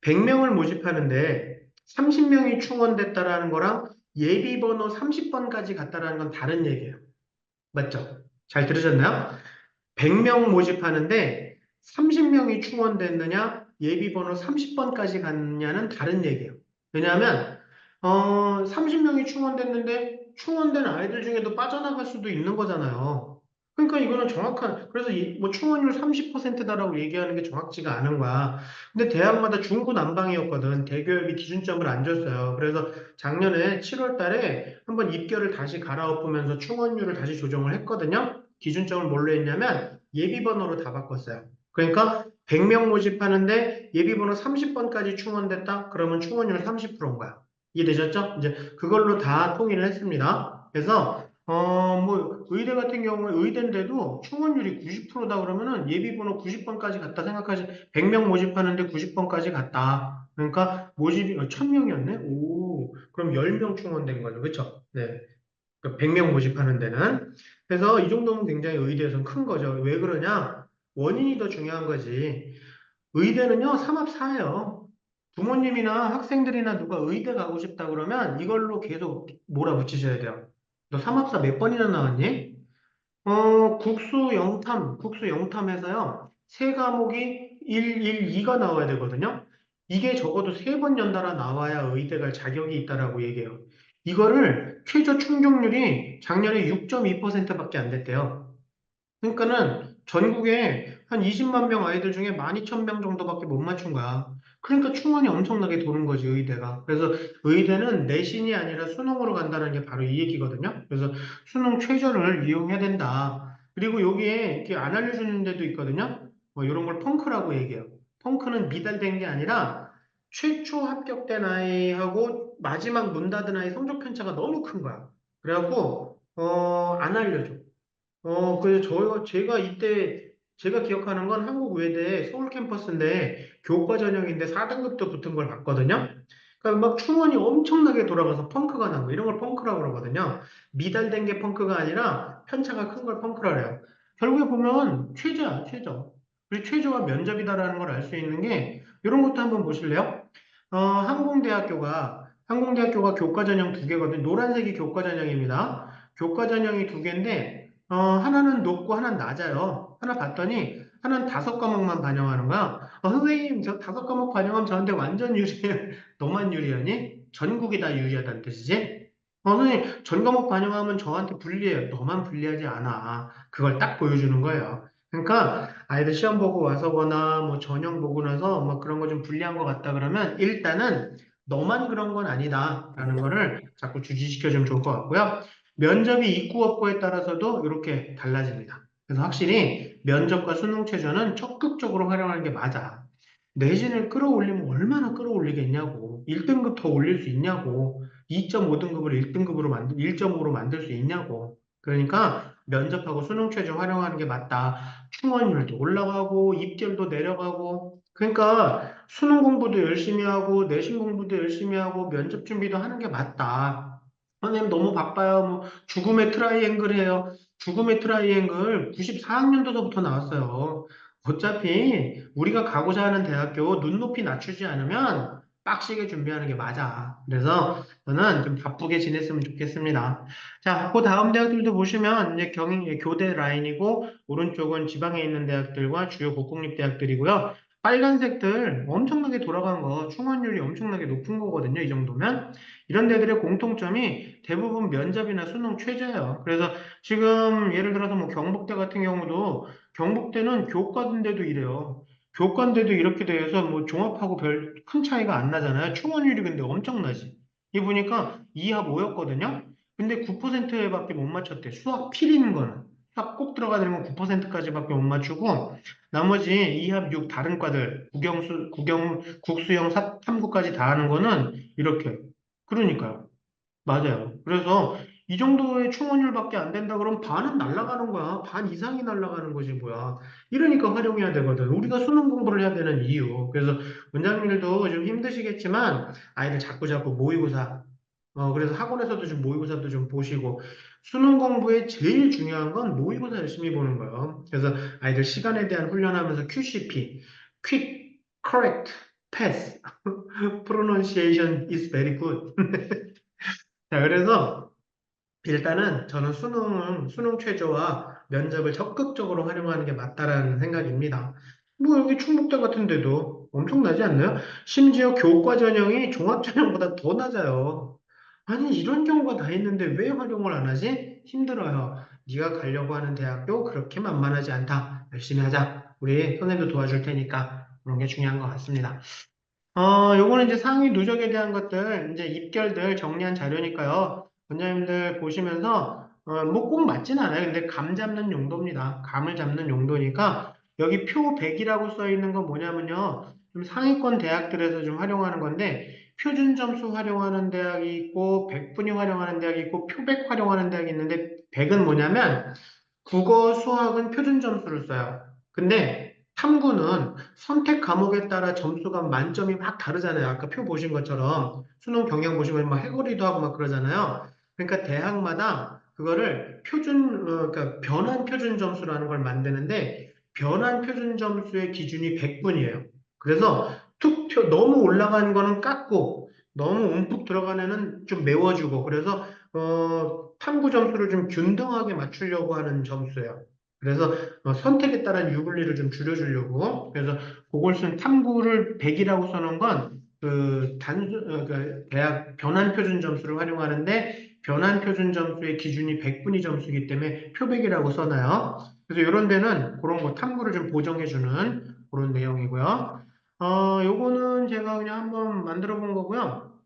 S1: 100명을 모집하는데 30명이 충원됐다라는 거랑 예비 번호 30번까지 갔다라는 건 다른 얘기예요. 맞죠? 잘 들으셨나요? 100명 모집하는데 30명이 충원됐느냐, 예비번호 30번까지 갔냐는 다른 얘기예요. 왜냐하면 30명이 충원됐는데 충원된 아이들 중에도 빠져나갈 수도 있는 거잖아요. 그러니까 이거는 그래서 뭐 충원율 30%다라고 얘기하는 게 정확치가 않은 거야. 근데 대학마다 중구난방이었거든. 대교협이 기준점을 안 줬어요. 그래서 작년에 7월 달에 한번 입결을 다시 갈아엎으면서 충원율을 다시 조정을 했거든요. 기준점을 뭘로 했냐면 예비번호로 다 바꿨어요. 그러니까 100명 모집하는데 예비번호 30번까지 충원됐다? 그러면 충원율 30%인 거야. 이해되셨죠? 이제 그걸로 다 통일을 했습니다. 그래서 뭐 의대 같은 경우에 의대인데도 충원율이 90%다 그러면은 예비번호 90번까지 갔다 생각하시 100명 모집하는데 90번까지 갔다. 그러니까 모집이 1000명이었네? 오, 그럼 10명 충원된 거죠. 그렇죠? 네. 100명 모집하는 데는. 그래서 이 정도면 굉장히 의대에서는 큰 거죠. 왜 그러냐? 원인이 더 중요한 거지. 의대는요, 삼합사예요. 부모님이나 학생들이나 누가 의대 가고 싶다 그러면 이걸로 계속 몰아붙이셔야 돼요. 너 삼합사 몇 번이나 나왔니? 국수 영탐에서요, 세 과목이 2가 나와야 되거든요. 이게 적어도 세 번 연달아 나와야 의대 갈 자격이 있다라고 얘기해요. 이거를 최저 충족률이 작년에 6.2%밖에 안 됐대요. 그러니까는 전국에 한 20만 명 아이들 중에 12,000명 정도밖에 못 맞춘 거야. 그러니까 충원이 엄청나게 도는 거지, 의대가. 그래서 의대는 내신이 아니라 수능으로 간다는 게 바로 이 얘기거든요. 그래서 수능 최저를 이용해야 된다. 그리고 여기에 이렇게 안 알려주는 데도 있거든요. 뭐 이런 걸 펑크라고 얘기해요. 펑크는 미달된 게 아니라 최초 합격된 아이하고 마지막 문 닫은 아이 성적 편차가 너무 큰 거야. 그래갖고 안 알려줘. 그래서 제가 이때, 제가 기억하는 건 한국 외대 서울 캠퍼스인데, 교과 전형인데 4등급도 붙은 걸 봤거든요. 그러니까 막 충원이 엄청나게 돌아가서 펑크가 나고, 이런 걸 펑크라고 그러거든요. 미달된 게 펑크가 아니라 편차가 큰 걸 펑크라 그래요. 결국에 보면 최저야, 최저. 그리고 최저가 면접이다라는 걸 알 수 있는 게, 이런 것도 한번 보실래요? 항공대학교가 교과 전형 두 개거든요. 노란색이 교과 전형입니다. 교과 전형이 두 개인데, 하나는 높고 하나는 낮아요. 하나 봤더니 하나는 5과목만 반영하는 거야. 선생님, 저 5과목 반영하면 저한테 완전 유리해. 너만 유리하니? 전국이 다 유리하다는 뜻이지? 선생님, 전 과목 반영하면 저한테 불리해요. 너만 불리하지 않아. 그걸 딱 보여주는 거예요. 그러니까 아이들 시험 보고 와서거나 뭐 전형 보고 나서 뭐 그런 거 좀 불리한 것 같다 그러면 일단은 너만 그런 건 아니다라는 거를 자꾸 주지시켜주면 좋을 것 같고요. 면접이 있고 없고에 따라서도 이렇게 달라집니다. 그래서 확실히 면접과 수능 최저는 적극적으로 활용하는 게 맞아. 내신을 끌어올리면 얼마나 끌어올리겠냐고. 1등급 더 올릴 수 있냐고. 2.5등급을 1등급으로 1.5로 만들 수 있냐고. 그러니까 면접하고 수능 최저 활용하는 게 맞다. 충원율도 올라가고, 입결도 내려가고. 그러니까 수능 공부도 열심히 하고, 내신 공부도 열심히 하고, 면접 준비도 하는 게 맞다. 선생님 너무 바빠요. 뭐 죽음의 트라이앵글 해요. 죽음의 트라이앵글 94학년도서부터 나왔어요. 어차피 우리가 가고자 하는 대학교 눈높이 낮추지 않으면 빡시게 준비하는 게 맞아. 그래서 저는 좀 바쁘게 지냈으면 좋겠습니다. 자, 그 다음 대학들도 보시면 이제 교대 라인이고 오른쪽은 지방에 있는 대학들과 주요 국공립대학들이고요. 빨간색들 엄청나게 돌아간 거 충원율이 엄청나게 높은 거거든요. 이 정도면. 이런 데들의 공통점이 대부분 면접이나 수능 최저예요. 그래서 지금 예를 들어서 뭐 경북대 같은 경우도 경북대는 교과인데도 이래요. 교과인데도 이렇게 돼서 뭐 종합하고 별 큰 차이가 안 나잖아요. 충원율이 근데 엄청나지. 이 보니까 2합 5였거든요. 근데 9%밖에 못 맞췄대. 수학 필인 거는. 수학 꼭 들어가야 되는 건 9%까지밖에 못 맞추고 나머지 2합 6 다른 과들 국수형 탐구까지 다 하는 거는 이렇게 그러니까요. 맞아요. 그래서 이 정도의 충원율밖에 안 된다 그러면 반은 날아가는 거야. 반 이상이 날아가는 거지 뭐야. 이러니까 활용해야 되거든. 우리가 수능 공부를 해야 되는 이유. 그래서 원장님들도 좀 힘드시겠지만 아이들 자꾸 모의고사. 그래서 학원에서도 좀 모의고사도 좀 보시고 수능 공부에 제일 중요한 건 모의고사 열심히 보는 거예요. 그래서 아이들 시간에 대한 훈련하면서 QCP, Quick, Correct, Pass, Pronunciation is very good. 자, 그래서 일단은 저는 수능 최저와 면접을 적극적으로 활용하는 게 맞다라는 생각입니다. 뭐 여기 충북대 같은 데도 엄청나지 않나요? 심지어 교과 전형이 종합 전형보다 더 낮아요. 아니 이런 경우가 다 있는데 왜 활용을 안 하지? 힘들어요. 네가 가려고 하는 대학교 그렇게 만만하지 않다. 열심히 하자. 우리 선생님도 도와줄 테니까 그런 게 중요한 것 같습니다. 요거는 이제 상위 누적에 대한 것들, 이제 입결들 정리한 자료니까요. 원장님들 보시면서, 뭐 꼭 맞진 않아요. 근데 감 잡는 용도입니다. 감을 잡는 용도니까, 여기 표 100이라고 써 있는 건 뭐냐면요. 좀 상위권 대학들에서 좀 활용하는 건데, 표준 점수 활용하는 대학이 있고, 100분위 활용하는 대학이 있고, 표백 활용하는 대학이 있는데, 100은 뭐냐면, 국어, 수학은 표준 점수를 써요. 근데 탐구는 선택 과목에 따라 점수가 만점이 막 다르잖아요. 아까 표 보신 것처럼 수능 경향 보시면 막 해거리도 하고 막 그러잖아요. 그러니까 대학마다 그거를 그러니까 변환 표준 점수라는 걸 만드는데 변환 표준 점수의 기준이 100분이에요. 그래서 너무 올라간 거는 깎고 너무 움푹 들어간 애는 좀 메워주고 그래서 탐구 점수를 좀 균등하게 맞추려고 하는 점수예요. 그래서 선택에 따른 유불리를 좀 줄여주려고. 그래서 그걸 쓴 탐구를 100이라고 써놓은 건 그 대학 변환 표준 점수를 활용하는데 변환 표준 점수의 기준이 100분위 점수이기 때문에 표백이라고 써놔요. 그래서 이런 데는 그런 거 탐구를 좀 보정해주는 그런 내용이고요. 요거는 제가 그냥 한번 만들어 본 거고요.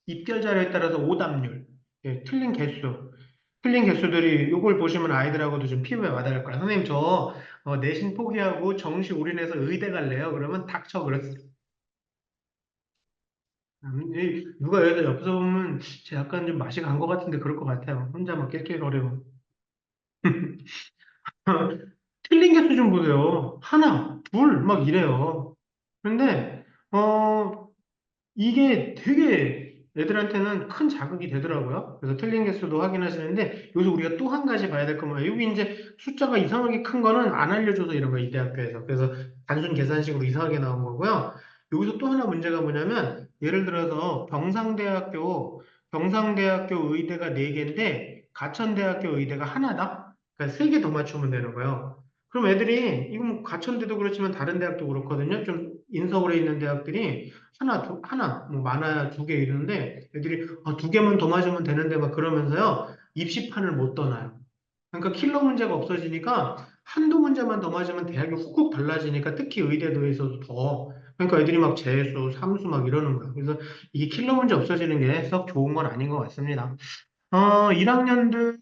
S1: 입결 자료에 따라서 오답률, 예, 틀린 개수들이 이걸 보시면 아이들하고도 좀 피부에 와닿을 거야. 선생님 저 내신 포기하고 정시 올인해서 의대 갈래요. 그러면 닥쳐 그랬어요. 누가 여기서 옆에서 보면 쟤 약간 좀 맛이 간 것 같은데 그럴 것 같아요. 혼자 막 낄낄거리고. 틀린 개수 좀 보세요. 하나, 둘, 막 이래요. 근데, 이게 되게 애들한테는 큰 자극이 되더라고요. 그래서 틀린 개수도 확인하시는데, 여기서 우리가 또 한 가지 봐야 될 건 뭐예요? 여기 이제 숫자가 이상하게 큰 거는 안 알려줘서 이런 거예요, 이 대학교에서. 그래서 단순 계산식으로 이상하게 나온 거고요. 여기서 또 하나 문제가 뭐냐면, 예를 들어서 경상대학교 의대가 네개인데 가천대학교 의대가 하나다? 그러니까 세 개 더 맞추면 되는 거예요. 그럼 애들이, 이거 뭐 가천대도 그렇지만 다른 대학도 그렇거든요. 좀 인서울에 있는 대학들이 하나, 뭐 많아야 두 개 이러는데 애들이 두 개만 더 맞으면 되는데 막 그러면서요. 입시판을 못 떠나요. 그러니까 킬러 문제가 없어지니까 한두 문제만 더 맞으면 대학이 훅훅 달라지니까 특히 의대도에서도 더 그러니까 애들이 막 재수, 삼수 막 이러는 거야. 그래서 이게 킬러 문제 없어지는 게 썩 좋은 건 아닌 것 같습니다. 1학년들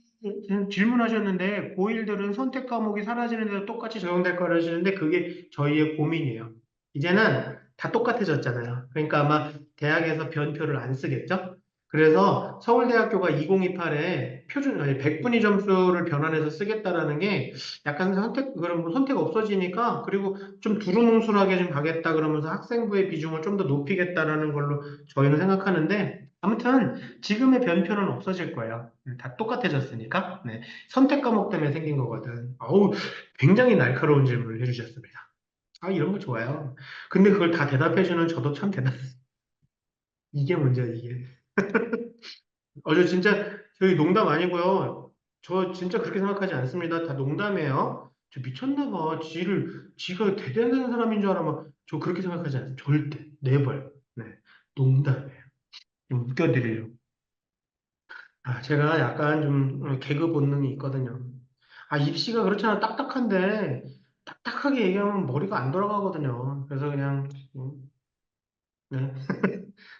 S1: 질문하셨는데 고1들은 선택 과목이 사라지는데도 똑같이 적용될 거라 하시는데 그게 저희의 고민이에요. 이제는 다 똑같아졌잖아요. 그러니까 아마 대학에서 변표를 안 쓰겠죠? 그래서 서울대학교가 2028에 표준, 아니, 백분위 점수를 변환해서 쓰겠다라는 게 약간 그럼 뭐 선택 없어지니까 그리고 좀 두루뭉술하게 좀 가겠다 그러면서 학생부의 비중을 좀 더 높이겠다라는 걸로 저희는 생각하는데 아무튼 지금의 변표는 없어질 거예요. 다 똑같아졌으니까. 네. 선택 과목 때문에 생긴 거거든. 어우, 굉장히 날카로운 질문을 해주셨습니다. 이런 거 좋아요. 근데 그걸 다 대답해주는 저도 참 대단. 이게 문제야, 이게. 저 진짜, 저희 농담 아니고요. 저 진짜 그렇게 생각하지 않습니다. 다 농담이에요. 저 미쳤나 봐. 지가 대단한 사람인 줄 알아만, 저 그렇게 생각하지 않습니다. 절대. 네벌. 네. 농담이에요. 좀 웃겨드리려고. 제가 약간 좀 개그 본능이 있거든요. 입시가 그렇잖아. 딱딱한데, 딱딱하게 얘기하면 머리가 안 돌아가거든요. 그래서 그냥, 네.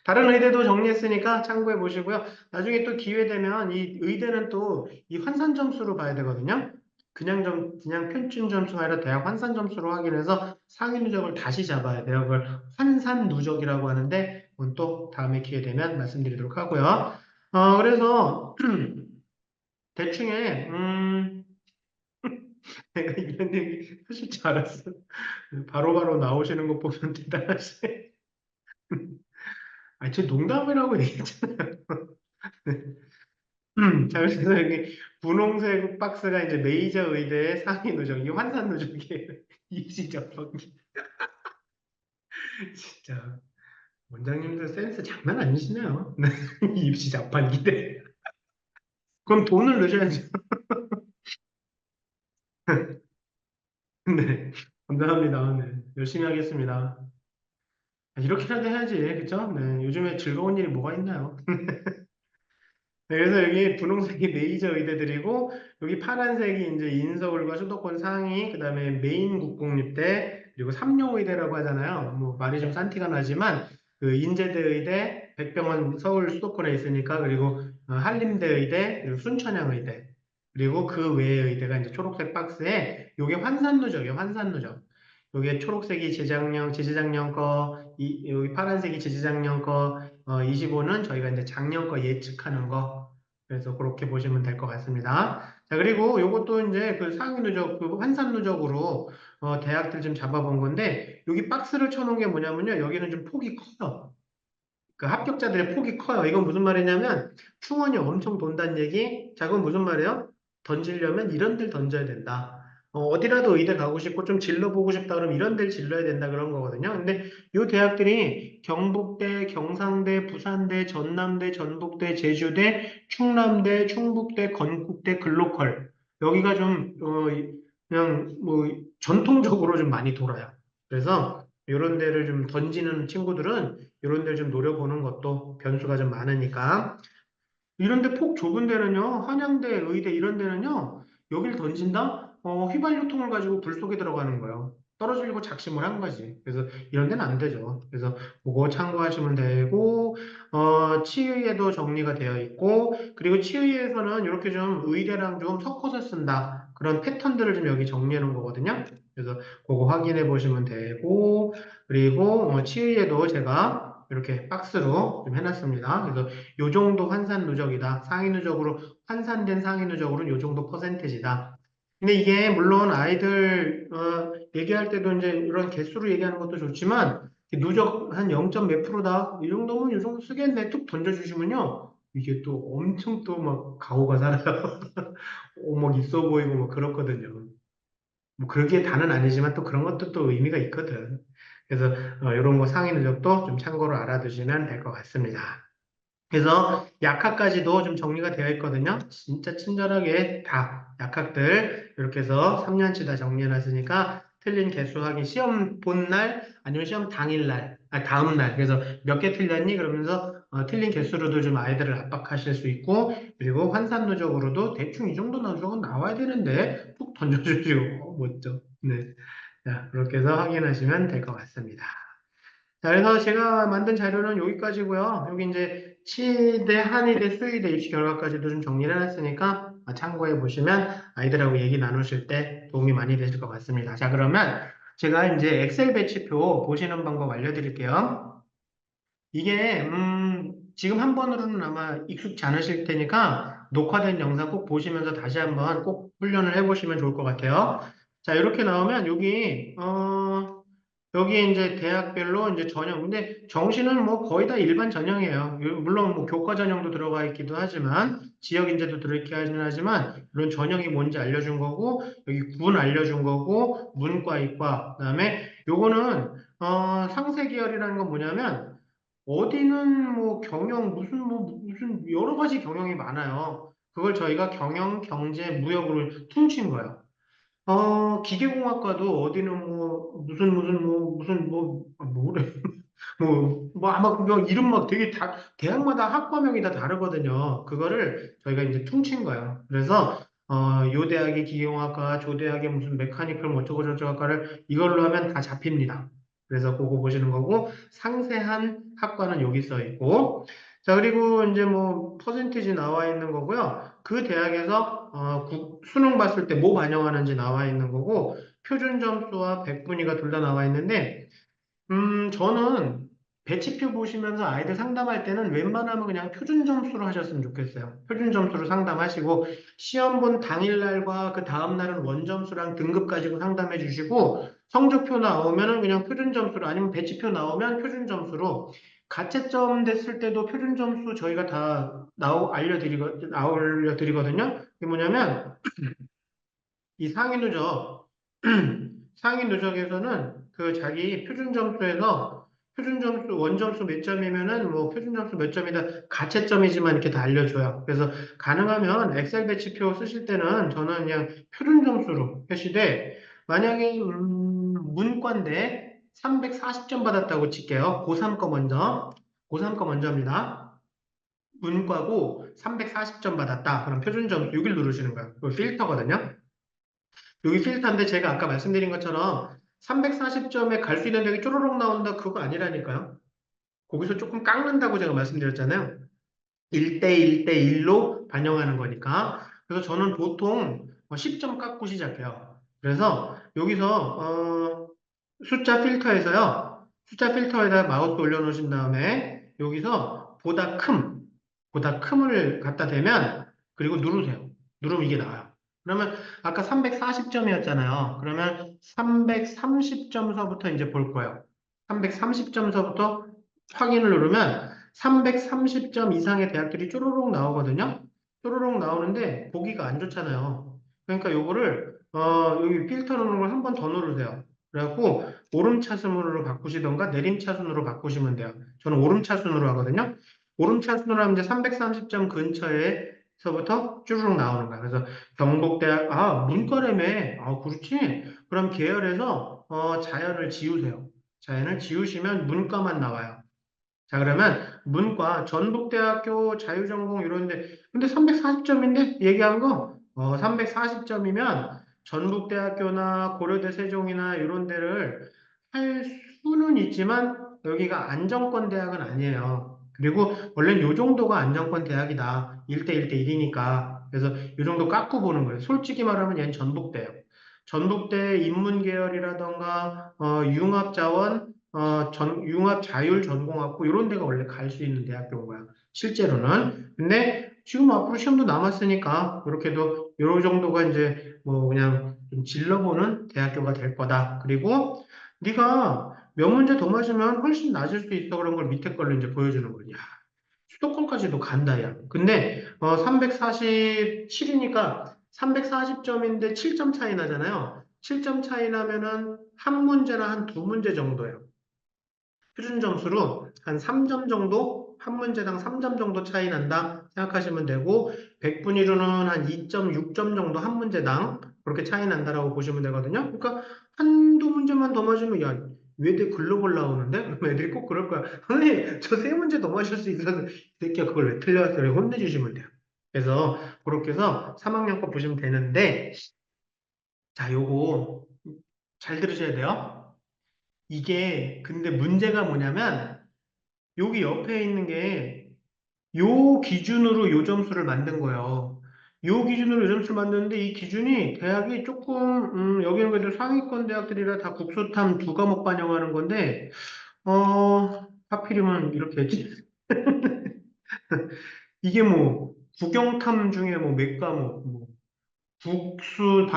S1: 다른 의대도 정리했으니까 참고해 보시고요. 나중에 또 기회 되면 이 의대는 또 이 환산 점수로 봐야 되거든요. 그냥 평균 점수가 아니라 대학 환산 점수로 확인해서 상위 누적을 다시 잡아야 돼요. 그걸 환산 누적이라고 하는데, 그건 또 다음에 기회 되면 말씀드리도록 하고요. 그래서, 대충에, 내가 이런 얘기 하실 줄 알았어. 바로바로 나오시는 거 보면 대단하시. 제 농담이라고 얘기했잖아요. 자, 그래서 여기 분홍색 박스가 이제 메이저 의대의 상위 누적, 이 환산 누적이에요. 입시 접학기. 진짜 원장님들 센스 장난 아니시네요. 네, 입시 자판기대. 그럼 돈을 넣으셔야죠. 네, 감사합니다. 네, 열심히 하겠습니다. 이렇게라도 해야지, 그쵸? 네, 요즘에 즐거운 일이 뭐가 있나요? 네, 그래서 여기 분홍색이 메이저 의대들이고 여기 파란색이 이제 인서울과 수도권 상위 그다음에 메인 국공립대 그리고 삼룡의대라고 하잖아요. 뭐 말이 좀 싼티가 나지만 그 인제대 의대, 백병원 서울 수도권에 있으니까 그리고 한림대 의대 그리고 순천향의대 그리고 그 외의 의대가 이제 초록색 박스에 요게 환산누적이에요. 환산누적. 요게 초록색이 재작년 거, 여기 파란색이 재작년 거, 25는 저희가 이제 작년 거 예측하는 거. 그래서 그렇게 보시면 될 것 같습니다. 자, 그리고 요것도 이제 그 상위 누적, 그 환산 누적으로 대학들 좀 잡아본 건데, 여기 박스를 쳐놓은 게 뭐냐면요. 여기는 좀 폭이 커요. 그 합격자들의 폭이 커요. 이건 무슨 말이냐면 충원이 엄청 돈다는 얘기. 자, 그건 무슨 말이에요? 던지려면 이런 데를 던져야 된다. 어디라도 의대 가고 싶고 좀 질러보고 싶다 그러면 이런 데를 질러야 된다 그런 거거든요. 근데 이 대학들이 경북대, 경상대, 부산대, 전남대, 전북대, 제주대, 충남대, 충북대, 건국대, 글로컬 여기가 좀 그냥 뭐 전통적으로 좀 많이 돌아요. 그래서 이런 데를 좀 던지는 친구들은 이런 데를 좀 노려보는 것도 변수가 좀 많으니까. 이런 데 폭 좁은 데는요, 한양대, 의대 이런 데는요, 여길 던진다? 휘발유통을 가지고 불 속에 들어가는 거예요. 떨어지려고 작심을 한 거지. 그래서 이런 데는 안 되죠. 그래서 그거 참고하시면 되고, 치의에도 정리가 되어 있고, 그리고 치의에서는 이렇게 좀 의대랑 좀 섞어서 쓴다. 그런 패턴들을 좀 여기 정리해 놓은 거거든요. 그래서 그거 확인해 보시면 되고, 그리고 치의에도 제가 이렇게 박스로 좀 해놨습니다. 그래서 요 정도 환산 누적이다. 상위 누적으로 환산된 상위 누적으로는 요 정도 퍼센테이지다. 근데 이게 물론 아이들 얘기할 때도 이제 이런 개수로 얘기하는 것도 좋지만 누적 한 0. 몇 프로다 이 정도면 이 정도 쓰겠네 툭 던져주시면요 이게 또 엄청 또 막 가오가 살아요. 막 있어 보이고 막 그렇거든요. 뭐 그게 다는 아니지만 또 그런 것도 또 의미가 있거든. 그래서 이런 거 상위 누적도 좀 참고로 알아두시면 될 것 같습니다. 그래서 약학까지도 좀 정리가 되어 있거든요. 진짜 친절하게 다 약학들 이렇게 해서 3년치 다 정리해놨으니까 틀린 개수 확인 시험 본 날 아니면 시험 당일 날, 다음 날 그래서 몇 개 틀렸니? 그러면서 틀린 개수로도 좀 아이들을 압박하실 수 있고 그리고 환산 누적으로도 대충 이 정도 누적은 나와야 되는데 툭 던져주시고 멋져. 네, 자 그렇게 해서 확인하시면 될 것 같습니다. 자, 그래서 제가 만든 자료는 여기까지고요. 여기 이제 치대, 한의대, 수의대 입시 결과까지도 좀 정리를 해놨으니까 참고해 보시면 아이들하고 얘기 나누실 때 도움이 많이 되실 것 같습니다. 자, 그러면 제가 이제 엑셀 배치표 보시는 방법 알려드릴게요. 이게 지금 한 번으로는 아마 익숙지 않으실 테니까 녹화된 영상 꼭 보시면서 다시 한번 꼭 훈련을 해보시면 좋을 것 같아요. 자, 이렇게 나오면 여기 이제 대학별로 이제 전형, 근데 정시는 뭐 거의 다 일반 전형이에요. 물론 뭐 교과 전형도 들어가 있기도 하지만, 지역 인재도 들어있긴 하지만, 이런 전형이 뭔지 알려준 거고, 여기 군 알려준 거고, 문과, 이과, 그다음에 요거는, 상세 계열이라는 건 뭐냐면, 어디는 뭐 경영, 무슨 여러 가지 경영이 많아요. 그걸 저희가 경영, 경제, 무역으로 퉁친 거예요. 기계공학과도 어디는 뭐, 뭐래. 뭐, 아마 그거 이름 막 되게 대학마다 학과명이 다 다르거든요. 그거를 저희가 이제 퉁친 거예요. 그래서, 요 대학의 기계공학과, 조 대학의 무슨 메카니컬 뭐 어쩌고저쩌고 학과를 이걸로 하면 다 잡힙니다. 그래서 그거 보시는 거고, 상세한 학과는 여기 써 있고, 자, 그리고 이제 뭐, 퍼센티지 나와 있는 거고요. 그 대학에서, 수능 봤을 때 뭐 반영하는지 나와 있는 거고, 표준 점수와 백분위가 둘 다 나와 있는데, 저는 배치표 보시면서 아이들 상담할 때는 웬만하면 그냥 표준 점수로 하셨으면 좋겠어요. 표준 점수로 상담하시고, 시험 본 당일날과 그 다음날은 원점수랑 등급 가지고 상담해 주시고, 성적표 나오면은 그냥 표준 점수로, 아니면 배치표 나오면 표준 점수로, 가채점 됐을 때도 표준 점수 저희가 다 알려드리거든요. 그게 뭐냐면, 이 상위 누적, 상위 누적에서는 그 자기 표준 점수에서 표준 점수, 원점수 몇 점이면은 뭐 표준 점수 몇 점이다 가채점이지만 이렇게 다 알려줘요. 그래서 가능하면 엑셀 배치표 쓰실 때는 저는 그냥 표준 점수로 표시돼 만약에 문과인데 340점 받았다고 칠게요. 고3 거 먼저. 고3 거 먼저입니다. 문과고 340점 받았다. 그럼 표준 점수 6일 누르시는 거예요. 그 필터거든요. 여기 필터인데 제가 아까 말씀드린 것처럼 340점에 갈 수 있는 데가 쪼로록 나온다 그거 아니라니까요. 거기서 조금 깎는다고 제가 말씀드렸잖아요. 1대 1대 1로 반영하는 거니까. 그래서 저는 보통 10점 깎고 시작해요. 그래서 여기서 숫자 필터에서요. 숫자 필터에다 마우스 올려놓으신 다음에 여기서 보다 큼을 갖다 대면 그리고 누르세요. 누르면 이게 나와요. 그러면 아까 340점이었잖아요. 그러면 330점서부터 이제 볼 거예요. 330점서부터 확인을 누르면 330점 이상의 대학들이 쪼로록 나오거든요. 쪼로록 나오는데 보기가 안 좋잖아요. 그러니까 요거를 여기 필터 누르는 걸 한 번 더 누르세요. 그래갖고 오름차순으로 바꾸시던가 내림차순으로 바꾸시면 돼요. 저는 오름차순으로 하거든요. 오름차순으로 하면 이제 330점 근처에서부터 쭈르륵 나오는 거야. 그래서 경북대학, 문과라며. 그렇지. 그럼 계열에서 자연을 지우세요. 자연을 지우시면 문과만 나와요. 자, 그러면 문과, 전북대학교 자유전공 이런데, 근데 340점인데? 얘기한 거? 340점이면 전북대학교나 고려대 세종이나 이런 데를 할 수는 있지만 여기가 안정권 대학은 아니에요. 그리고 원래는 요 정도가 안정권 대학이다. 1대 1대 1이니까. 그래서 요 정도 깎고 보는 거예요. 솔직히 말하면 얘는 전북대예요. 전북대 인문계열이라던가 융합자원 융합 자율전공학부 이런 데가 원래 갈 수 있는 대학교인 거야. 실제로는. 근데 지금 앞으로 시험도 남았으니까 이렇게도 요 정도가 이제 뭐 그냥 좀 질러보는 대학교가 될 거다. 그리고 네가 몇 문제 더 맞으면 훨씬 낮을 수 있어 그런 걸 밑에 걸로 이제 보여주는 거야. 수도권까지도 간다, 야. 근데 347이니까 340점인데 7점 차이 나잖아요. 7점 차이 나면은 한 문제나 한 두 문제 정도예요. 표준 점수로 한 3점 정도, 한 문제당 3점 정도 차이 난다 생각하시면 되고, 100분위로는 한 2.6점 정도 한 문제당 그렇게 차이 난다라고 보시면 되거든요. 그러니까 한두 문제만 더 맞으면, 야, 외대 글로벌 나오는데? 그럼 애들이 꼭 그럴 거야. 선생님, 저 세 문제 더 맞을 수 있어서, 이 새끼야, 그걸 왜 틀렸어요? 혼내주시면 돼요. 그래서, 그렇게 해서 3학년 거 보시면 되는데, 자, 요거 잘 들으셔야 돼요. 이게, 근데 문제가 뭐냐면, 여기 옆에 있는 게 요 기준으로 요 점수를 만든 거예요. 요 기준으로 요 점수를 만드는데 이 기준이 대학이 조금 여기는 그래도 상위권 대학들이라 다 국소탐 두 과목 반영하는 건데 하필이면 이렇게 했지. 이게 뭐 국영탐 중에 뭐 몇 과목 뭐 국수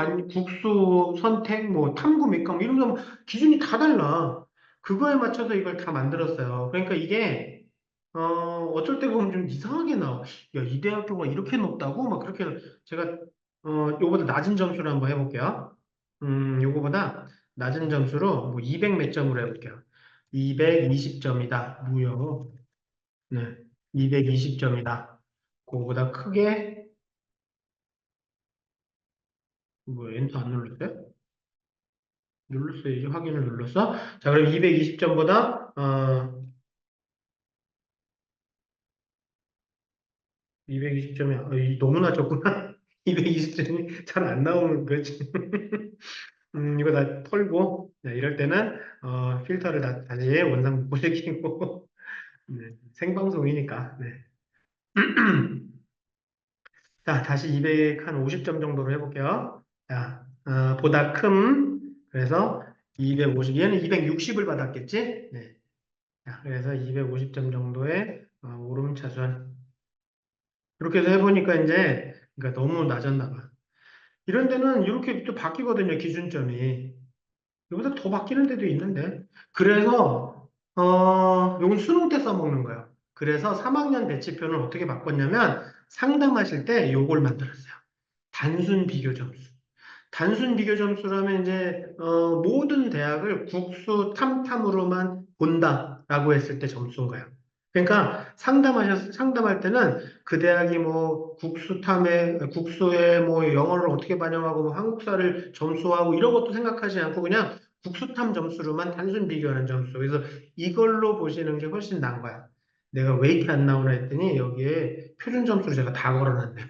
S1: 선택 뭐 탐구 몇 과목 이런 거 기준이 다 달라. 그거에 맞춰서 이걸 다 만들었어요. 그러니까 이게 어쩔 때 보면 좀 이상하게 나와. 야, 이 대학교가 이렇게 높다고? 막 그렇게, 제가, 요거보다 낮은 점수로 한번 해볼게요. 요거보다 낮은 점수로 뭐 200 몇 점으로 해볼게요. 220점이다. 무려. 네. 220점이다. 그거보다 크게, 뭐, 엔터 안 눌렀어요? 눌렀어요. 이제 확인을 눌렀어? 자, 그럼 220점보다, 220점이, 너무 낮췄구나. 220점이 잘 안 나오는 거지. 이거 다 털고, 네, 이럴 때는, 필터를 다시 원상 복구시키고, 네, 생방송이니까, 네. 자, 다시 250점 정도로 해볼게요. 자, 보다 큰, 그래서 250, 얘는 260을 받았겠지? 네. 자, 그래서 250점 정도의 오름차순. 이렇게 해서 해보니까 이제, 그러니까 너무 낮았나 봐. 이런 데는 이렇게 또 바뀌거든요, 기준점이. 이보다 더 바뀌는 데도 있는데. 그래서, 요건 수능 때 써먹는 거예요. 그래서 3학년 대치표는 어떻게 바꿨냐면, 상담하실 때 요걸 만들었어요. 단순 비교 점수. 단순 비교 점수라면 이제 모든 대학을 국수 탐탐으로만 본다라고 했을 때 점수인 거예요. 그러니까 상담할 때는 그 대학이 뭐 국수에 뭐 영어를 어떻게 반영하고 뭐 한국사를 점수하고 이런 것도 생각하지 않고 그냥 국수탐 점수로만 단순 비교하는 점수. 그래서 이걸로 보시는 게 훨씬 나은 거야. 내가 왜 이렇게 안 나오나 했더니 여기에 표준 점수를 제가 다 걸어놨네.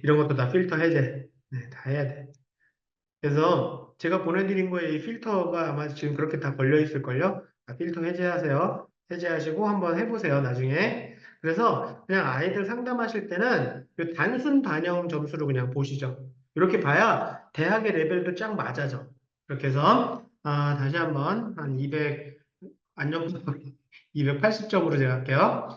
S1: 이런 것도 다 필터 해제. 네, 다 해야 돼. 그래서 제가 보내드린 거에 이 필터가 아마 지금 그렇게 다 걸려 있을걸요? 필터 해제하세요. 해제하시고 한번 해보세요, 나중에. 그래서 그냥 아이들 상담하실 때는 이 단순 반영 점수로 그냥 보시죠. 이렇게 봐야 대학의 레벨도 쫙 맞아져. 이렇게 해서 다시 한번 한 200, 안정적으로 280점으로 제가 할게요.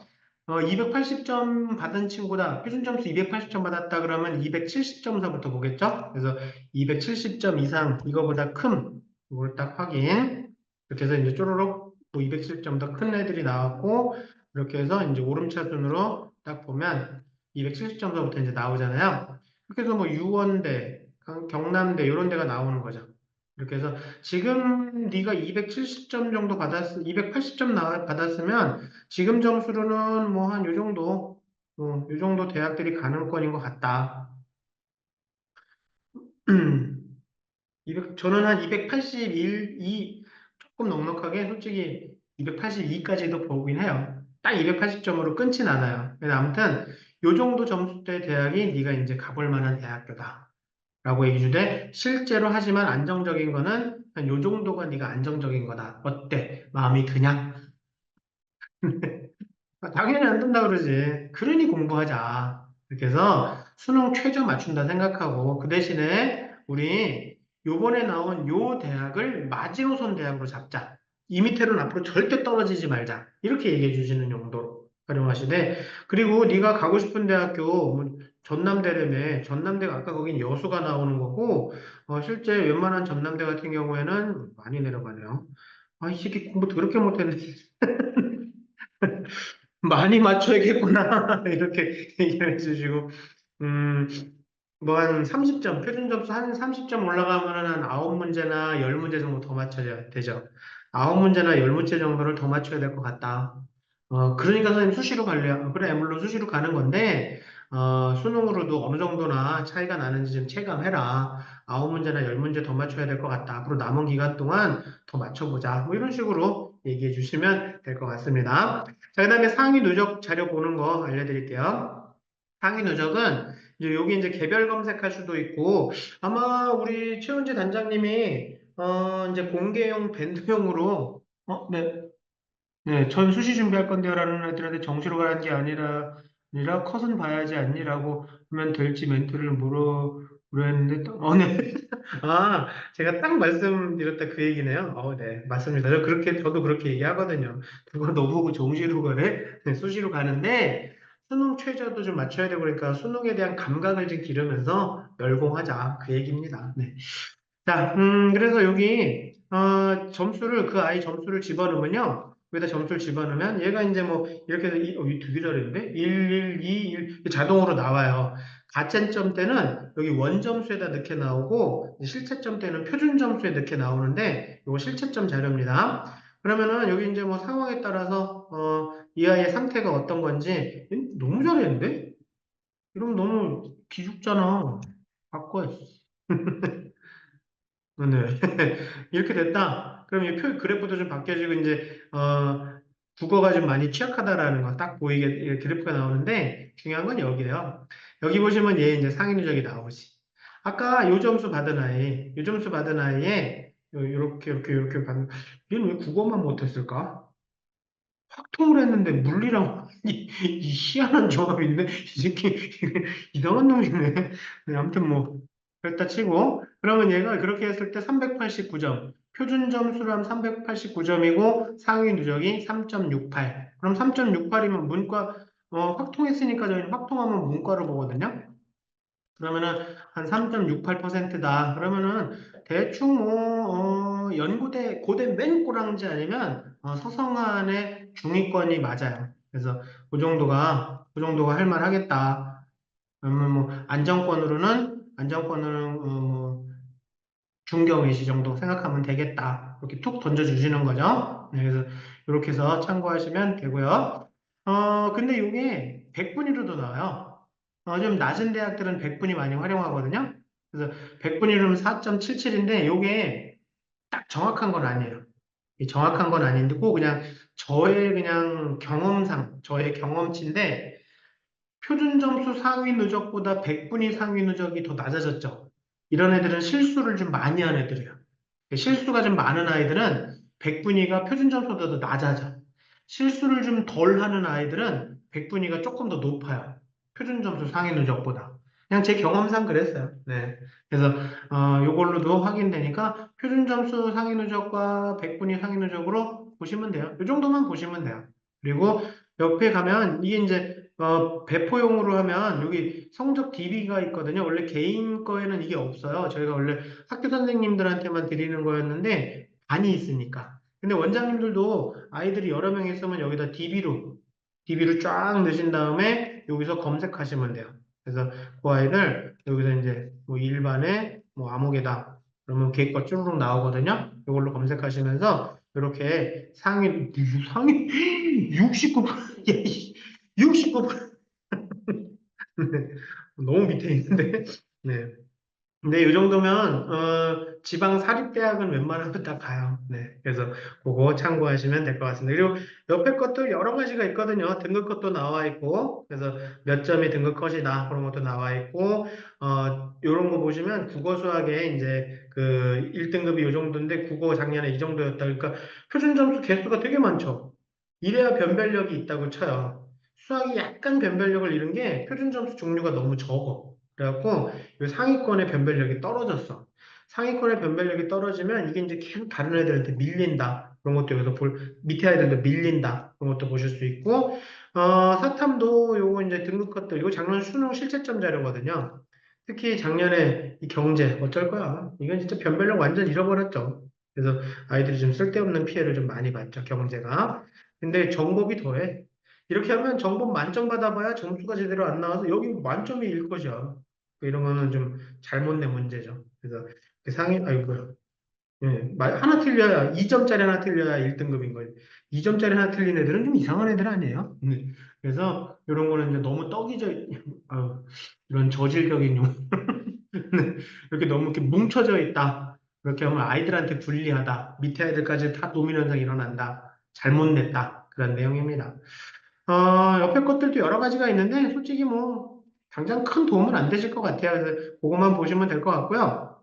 S1: 280점 받은 친구다. 표준 점수 280점 받았다 그러면 270점서부터 보겠죠? 그래서 270점 이상 이거보다 큰 이걸 딱 확인. 이렇게 해서 이제 쪼로록 뭐 270점 더 큰 애들이 나왔고 이렇게 해서 이제 오름차순으로 딱 보면 270점서부터 이제 나오잖아요. 이렇게 해서 뭐 유원대, 경남대 이런 데가 나오는 거죠. 이렇게 해서 지금 네가 270점 정도 280점 받았으면 지금 점수로는 뭐 한 요 정도, 요 정도 대학들이 가능권인 것 같다. 저는 한 281, 조금 넉넉하게 솔직히 282까지도 보긴 해요. 딱 280점으로 끊진 않아요. 그래서 아무튼 요 정도 점수대 대학이 네가 이제 가볼 만한 대학교다. 라고 얘기 주되 실제로 하지만 안정적인 거는 한 요 정도가 네가 안정적인 거다. 어때? 마음이 그냥? 당연히 안 된다 그러지. 그러니 공부하자. 이렇게 해서 수능 최저 맞춘다 생각하고 그 대신에 우리 요번에 나온 요 대학을 마지노선 대학으로 잡자. 이 밑에로는 앞으로 절대 떨어지지 말자. 이렇게 얘기해 주시는 용도로 활용하시되, 그리고 네가 가고 싶은 대학교, 뭐 전남대라며, 전남대가 아까 거긴 여수가 나오는 거고, 실제 웬만한 전남대 같은 경우에는 많이 내려가네요. 아, 이 새끼 공부 더럽게 못했는데, 많이 맞춰야겠구나. 이렇게 얘기해 주시고, 음, 뭐 한 30점, 표준 점수 한 30점 올라가면 한 9문제나 10문제 정도 더 맞춰야 되죠. 9문제나 10문제 정도를 더 맞춰야 될 것 같다. 그러니까 선생님 수시로 갈래요. 그래, 물론 수시로 가는 건데, 수능으로도 어느 정도나 차이가 나는지 좀 체감해라. 9문제나 10문제 더 맞춰야 될 것 같다. 앞으로 남은 기간 동안 더 맞춰보자. 뭐 이런 식으로 얘기해 주시면 될 것 같습니다. 자, 그 다음에 상위 누적 자료 보는 거 알려드릴게요. 상위 누적은 이제 여기 이제 개별 검색할 수도 있고 아마 우리 최은지 단장님이 이제 공개용 밴드용으로 네. 네, 전 수시 준비할 건데요라는 애들한테 정시로 가는 게 아니라 컷은 봐야지 않니라고 하면 될지 멘트를 물어보랬는데 네. 제가 딱 말씀드렸다 그 얘기네요. 네, 맞습니다. 저도 그렇게 얘기하거든요. 그거 너 보고 정시로 가래? 네, 수시로 가는데 수능 최저도 좀 맞춰야 되고 그러니까 수능에 대한 감각을 좀 기르면서 열공하자 그 얘기입니다. 네. 자, 그래서 여기, 그 아이 점수를 집어넣으면요. 여기다 점수를 집어넣으면 얘가 이제 뭐, 이렇게 해서, 이 되게 잘했는데? 1, 1, 2, 1, 자동으로 나와요. 가채점 때는 여기 원점수에다 넣게 나오고, 실채점 때는 표준 점수에 넣게 나오는데, 이거 실채점 자료입니다. 그러면은 여기 이제 뭐 상황에 따라서, 이 아이의 상태가 어떤 건지, 너무 잘했는데? 이러면 너무 기죽잖아. 바꿔. 네. 이렇게 됐다. 그럼 이 그래프도 좀 바뀌어지고, 이제, 국어가 좀 많이 취약하다라는 거 딱 보이게 이 그래프가 나오는데, 중요한 건 여기에요. 여기 보시면 얘 이제 상위 누적이 나오지. 아까 요 점수 받은 아이에, 이렇게 받는, 얘는 왜 국어만 못했을까? 확통을 했는데 물리랑 이 희한한 조합인데 이 새끼 이상한 놈이네. 네, 아무튼 뭐 그랬다 치고 그러면 얘가 그렇게 했을 때 389점 표준 점수로 하면 389점이고 상위 누적이 3.68. 그럼 3.68이면 문과 확통했으니까 저희는 확통하면 문과를 보거든요. 그러면은 한 3.68%다. 그러면은 대충 뭐 연고대 고대 맨 꼬랑지 아니면 서성한의 중위권이 맞아요. 그래서 그 정도가 할 만하겠다. 그러면 뭐 안정권으로는 뭐 중경외시 정도 생각하면 되겠다. 이렇게 툭 던져주시는 거죠. 네, 그래서 이렇게 해서 참고하시면 되고요. 근데 이게 100분위로도 나와요. 좀 낮은 대학들은 100분위 많이 활용하거든요. 그래서 100분위로는 4.77인데 이게 딱 정확한 건 아니에요. 이 정확한 건 아닌데 꼭 그냥 저의 그냥 경험상, 저의 경험치인데 표준 점수 상위 누적보다 100분위 상위 누적이 더 낮아졌죠. 이런 애들은 실수를 좀 많이 한 애들이에요. 실수가 좀 많은 아이들은 100분위가 표준 점수보다 더 낮아져. 실수를 좀 덜 하는 아이들은 100분위가 조금 더 높아요. 표준 점수 상위 누적보다. 그냥 제 경험상 그랬어요. 네. 그래서 요걸로도 확인되니까 표준 점수 상위 누적과 100분위 상위 누적으로 보시면 돼요. 이 정도만 보시면 돼요. 그리고 옆에 가면 이게 이제 배포용으로 하면 여기 성적 DB가 있거든요. 원래 개인 거에는 이게 없어요. 저희가 원래 학교 선생님들한테만 드리는 거였는데 반이 있으니까. 근데 원장님들도 아이들이 여러 명 있으면 여기다 DB로 쫙 넣으신 다음에 여기서 검색하시면 돼요. 그래서 그 아이들 여기서 이제 뭐 일반에 뭐 암호계다. 그러면 걔거 쭈루룩 나오거든요. 이걸로 검색하시면서 이렇게 상위 69% 69% 너무 밑에 있는데 네. 근데 이 정도면 지방 사립대학은 웬만하면 다 가요. 네, 그래서 그거 참고하시면 될 것 같습니다. 그리고 옆에 것도 여러 가지가 있거든요. 등급 것도 나와 있고, 그래서 몇 점이 등급 컷이다 그런 것도 나와 있고, 이런 거 보시면 국어 수학에 이제 그 1등급이 이 정도인데 국어 작년에 이 정도였다. 그러니까 표준 점수 개수가 되게 많죠. 이래야 변별력이 있다고 쳐요. 수학이 약간 변별력을 잃은 게 표준 점수 종류가 너무 적어. 그래갖고 이 상위권의 변별력이 떨어졌어. 상위권의 변별력이 떨어지면 이게 이제 계속 다른 애들한테 밀린다. 그런 것도 여기서 밑에 아이들도 밀린다. 그런 것도 보실 수 있고, 사탐도 요거 이제 등급 것들, 이거 작년 수능 실채점 자료거든요. 특히 작년에 이 경제, 어쩔 거야. 이건 진짜 변별력 완전 잃어버렸죠. 그래서 아이들이 좀 쓸데없는 피해를 좀 많이 봤죠, 경제가. 근데 정법이 더해. 이렇게 하면 정법 만점 받아봐야 점수가 제대로 안 나와서 여기 만점이 일 것이야. 이런 거는 좀 잘못 낸 문제죠. 그래서 아이고, 예, 하나 틀려야, 2점짜리 하나 틀려야 1등급인 거예요. 2점짜리 하나 틀린 애들은 좀 이상한 애들 아니에요? 그래서 이런 거는 이제 너무 아유, 이런 저질적인 용, 이렇게 너무 이렇게 뭉쳐져 있다. 그렇게 하면 아이들한테 불리하다. 밑에 아이들까지 다 노민 현상이 일어난다. 잘못 냈다. 그런 내용입니다. 옆에 것들도 여러 가지가 있는데, 솔직히 뭐, 당장 큰 도움은 안 되실 것 같아요. 그래서 그것만 보시면 될 것 같고요.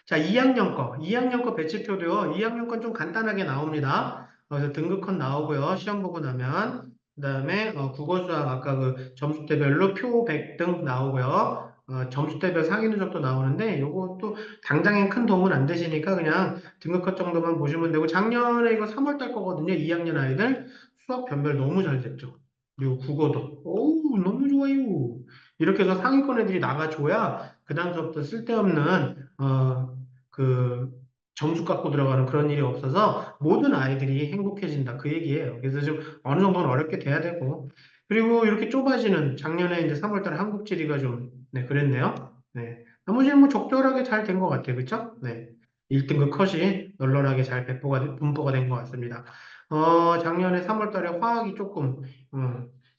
S1: 자, 2학년 거 배치표도요. 2학년 건 좀 간단하게 나옵니다. 그래서 등급컷 나오고요. 시험 보고 나면. 그다음에 국어 수학 아까 그 점수대별로 표 100등 나오고요. 점수대별 상위 누적도 나오는데 요것도 당장엔 큰 도움은 안 되시니까 그냥 등급컷 정도만 보시면 되고 작년에 이거 3월 달 거거든요. 2학년 아이들 수학 변별 너무 잘 됐죠. 그리고 국어도 오 너무 좋아요. 이렇게 해서 상위권 애들이 나가줘야 그 다음부터 쓸데없는 그 점수 갖고 들어가는 그런 일이 없어서 모든 아이들이 행복해진다 그 얘기예요. 그래서 좀 어느 정도는 어렵게 돼야 되고 그리고 이렇게 좁아지는 작년에 이제 3월달에 한국지리가 좀 네, 그랬네요. 네. 나머지는 뭐 적절하게 잘 된 것 같아요. 그렇죠? 네. 1등급 컷이 널널하게 잘 분포가 된 것 같습니다. 작년에 3월달에 화학이 조금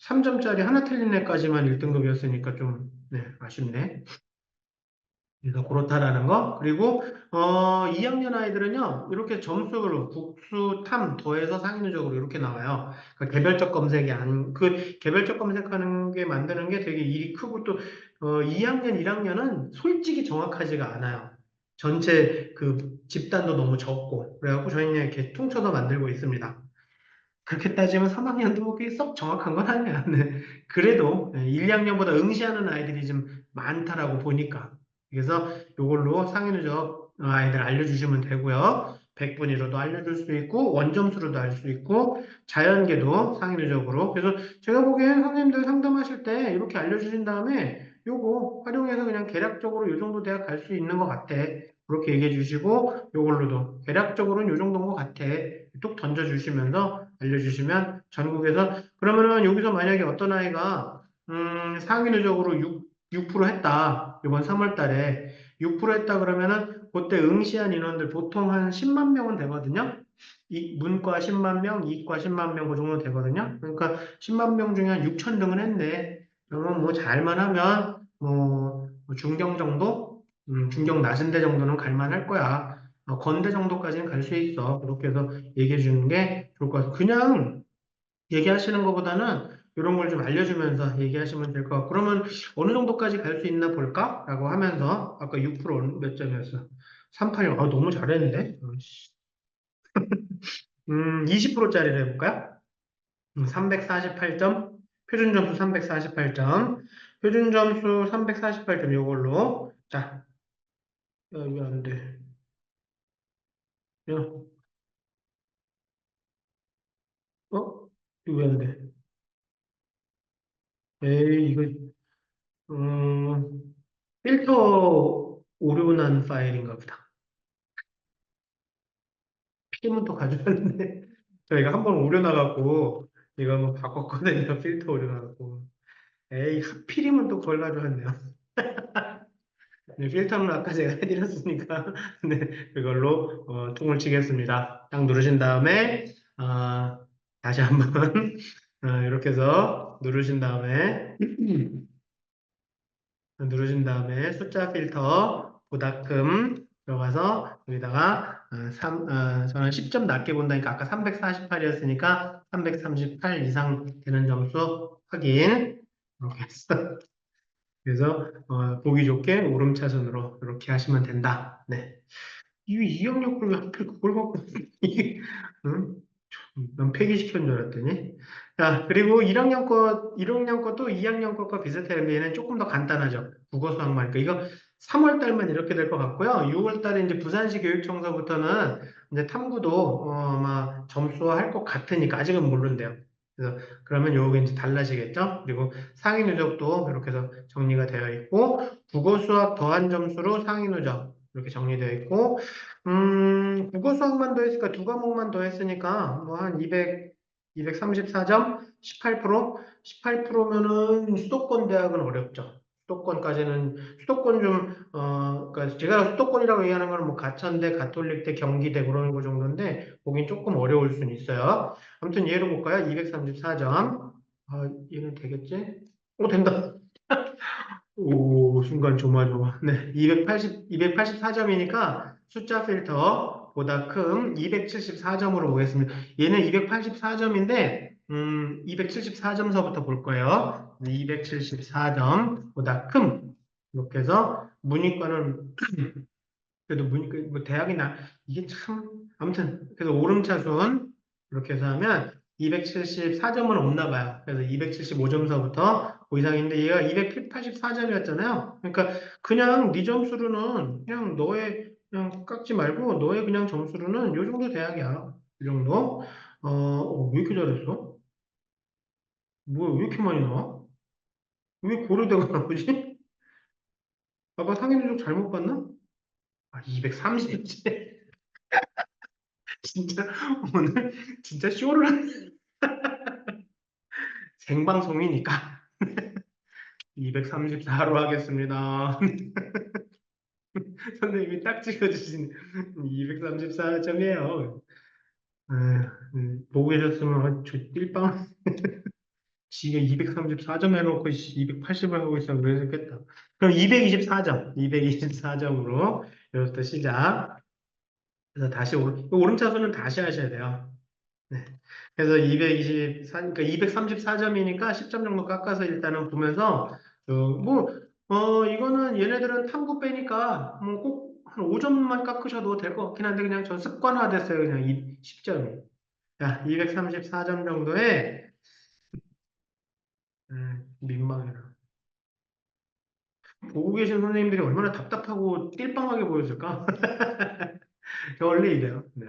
S1: 3점짜리 하나 틀린 애까지만 1등급이었으니까 좀 네, 아쉽네. 그래서 그렇다라는 거. 그리고 2학년 아이들은요. 이렇게 점수로 국수, 탐 더해서 상위누적으로 이렇게 나와요. 그러니까 개별적 검색이 그 개별적 검색하는 게 만드는 게 되게 일이 크고 또 2학년, 1학년은 솔직히 정확하지가 않아요. 전체 그 집단도 너무 적고 그래갖고 저희는 이렇게 퉁쳐서 만들고 있습니다. 그렇게 따지면 3학년도 뭐 그게 썩 정확한 건 아니야. 네. 그래도 1, 2학년보다 응시하는 아이들이 좀 많다라고 보니까. 그래서 이걸로 상위누적 아이들 알려주시면 되고요. 100분위로도 알려줄 수 있고 원점수로도 알 수 있고 자연계도 상위누적으로. 그래서 제가 보기엔 선생님들 상담하실 때 이렇게 알려주신 다음에 요거 활용해서 그냥 계략적으로 요 정도 대학 갈 수 있는 것 같아. 그렇게 얘기해 주시고 요걸로도 대략적으로는 요 정도인 것 같아. 뚝 던져주시면서 알려주시면 전국에서 그러면은 여기서 만약에 어떤 아이가 상위 누적으로 6% 했다. 이번 3월 달에 6% 했다 그러면은 그때 응시한 인원들 보통 한 10만 명은 되거든요. 이 문과 10만 명, 이과 10만 명 그 정도 되거든요. 그러니까 10만 명 중에 한 6천 등은 했네. 그러면 뭐 잘만 하면 뭐 중경 정도? 중경 낮은 데 정도는 갈만할 거야. 건대 정도까지는 갈 수 있어. 그렇게 해서 얘기해 주는 게 좋을 것 같아요. 그냥 얘기하시는 것보다는 이런 걸 좀 알려주면서 얘기하시면 될 것 같고, 그러면 어느 정도까지 갈 수 있나 볼까? 라고 하면서, 아까 6%몇 점이었어? 386, 너무 잘했는데? 20%짜리를 해볼까요? 348점, 표준 점수 348점, 표준 점수 348점 이걸로, 자, 이거 안 돼. 이거, 이거 왜 안 돼? 에이, 이거, 필터 오류난 파일인가 보다. 피임은 또 가져왔는데, 저희가 한번 오류나갖고, 이거 한번 바꿨거든요. 필터 오류나갖고. 에이, 하필이면 또 그걸 가져왔네요. 네, 필터는 아까 제가 해드렸으니까, 네, 그걸로, 통을 치겠습니다. 딱 누르신 다음에, 다시 한번, 이렇게 해서 누르신 다음에 숫자 필터 보다금 들어가서 여기다가 저는 10점 낮게 본다니까 아까 348이었으니까 338 이상 되는 점수 확인 이렇게 했어. 그래서 보기 좋게 오름차순으로 이렇게 하시면 된다. 네. 이 영역을 왜 하필 그걸 갖고 이게 응? 넌 폐기시킨 줄 알았더니. 자, 그리고 1학년 것도 2학년 것과 비슷해요. 얘는 조금 더 간단하죠. 국어 수학만. 그러니까 이거 3월 달만 이렇게 될 것 같고요. 6월 달에 이제 부산시 교육청서부터는 이제 탐구도 아마 점수화할 것 같으니까 아직은 모른대요. 그래서 그러면 요게 이제 달라지겠죠. 그리고 상위 누적도 이렇게 해서 정리가 되어 있고 국어 수학 더한 점수로 상위 누적 이렇게 정리되어 있고 국어 수학만 더했으니까 두 과목만 더했으니까 뭐 한 234점 18% 18%면은 수도권 대학은 어렵죠. 수도권까지는 수도권 좀 그러니까 제가 수도권이라고 얘기하는 거는 뭐 가천대, 가톨릭대, 경기대 그러는 거 정도인데 거긴 조금 어려울 수는 있어요. 아무튼 얘로 볼까요? 234점. 아, 얘는 되겠지? 된다. 오, 순간 조마조마. 네, 284점이니까 숫자 필터보다 큰 274점으로 보겠습니다. 얘는 284점인데, 274점서부터 볼 거예요. 274점보다 큰. 이렇게 해서 문이과는 그래도 뭐 대학이나 이게 참 아무튼 그래서 오름차순 이렇게 해서 하면 274점은 없나 봐요. 그래서 275점서부터 그 이상인데 얘가 284점이었잖아요. 그러니까 그냥 네 점수로는 그냥 너의 그냥 깎지 말고 너의 그냥 점수로는 요 정도 대학이야. 이 정도. 왜 이렇게 잘했어? 뭐야, 왜 이렇게 많이 나와? 왜 고려대가 나오지? 아까 상해누적 잘못 봤나? 230. 진짜 오늘 진짜 쇼를 생방송이니까 234로 하겠습니다. 선생님이 딱 찍어주신 234점이에요. 보고 계셨으면 저 띨빵 지가 234점 해놓고 280을 하고 있어 그랬겠다. 그럼 224점, 224점으로 여기부터 시작. 그래서 다시 오름차순은 다시 하셔야 돼요. 네. 그래서 224, 그러니까 234점이니까 10점 정도 깎아서 일단은 보면서, 뭐, 이거는 얘네들은 탐구 빼니까, 뭐 꼭 한 5점만 깎으셔도 될 것 같긴 한데, 그냥 전 습관화 됐어요. 그냥 10점이. 자, 234점 정도에, 민망해라. 보고 계신 선생님들이 얼마나 답답하고 띨빵하게 보였을까? 저 원래 이래요. 네.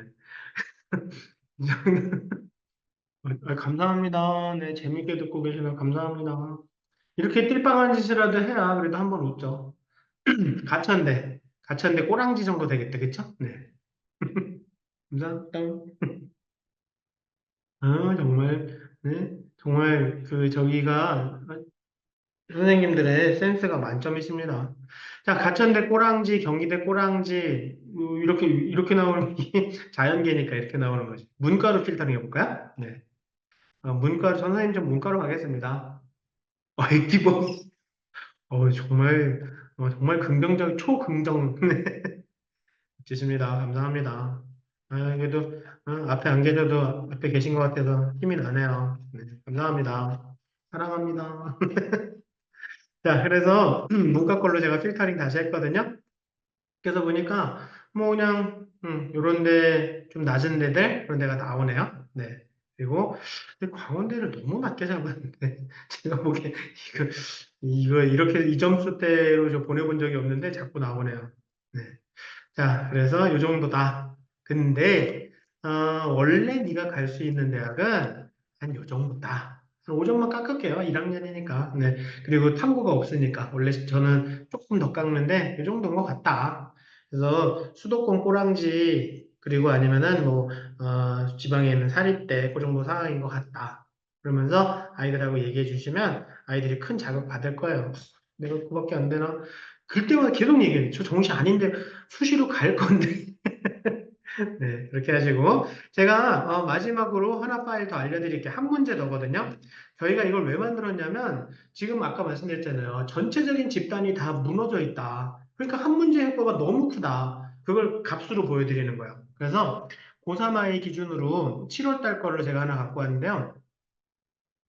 S1: 감사합니다. 네, 재밌게 듣고 계시면 감사합니다. 이렇게 띨빵한 짓이라도 해야 그래도 한번 웃죠. 가천대 꼬랑지 정도 되겠다, 그쵸? 네. 감사합니다. 정말, 네. 정말 저기가 선생님들의 센스가 만점이십니다. 자, 가천대 꼬랑지, 경기대 꼬랑지, 이렇게 나오는 게 자연계니까 이렇게 나오는 거지. 문과로 필터링 해볼까요? 네. 선생님 좀 문과로 가겠습니다. 액티버, 정말, 정말 긍정적, 초긍정. 주십니다. 감사합니다. 그래도 앞에 안 계셔도 앞에 계신 것 같아서 힘이 나네요. 네, 감사합니다. 사랑합니다. 자, 그래서 문과 걸로 제가 필터링 다시 했거든요. 그래서 보니까 뭐 그냥 요런데 좀 낮은 데들 그런 데가 나오네요. 네. 그리고 근데 광원대를 너무 낮게 잡았는데 제가 보기에 이거 이렇게 이 점수대로 저 보내본 적이 없는데 자꾸 나오네요. 네. 자, 그래서 요 정도다. 근데 원래 네가 갈 수 있는 대학은 한 요 정도다. 한 5점만 깎을게요. 1학년이니까. 네. 그리고 탐구가 없으니까. 원래 저는 조금 더 깎는데 요 정도인 것 같다. 그래서 수도권 꼬랑지 그리고 아니면은 뭐 지방에 있는 사립대 그 정도 상황인 것 같다. 그러면서 아이들하고 얘기해 주시면 아이들이 큰 자극 받을 거예요. 내가 그밖에 안 되나? 그때마다 계속 얘기해요. 저 정시 아닌데 수시로 갈 건데. 네, 그렇게 하시고. 제가 마지막으로 하나 파일 더 알려드릴게요. 한 문제 더거든요. 저희가 이걸 왜 만들었냐면, 지금 아까 말씀드렸잖아요. 전체적인 집단이 다 무너져 있다. 그러니까 한 문제 효과가 너무 크다. 그걸 값으로 보여드리는 거예요. 그래서 고3 아이 기준으로 7월 달 거를 제가 하나 갖고 왔는데요.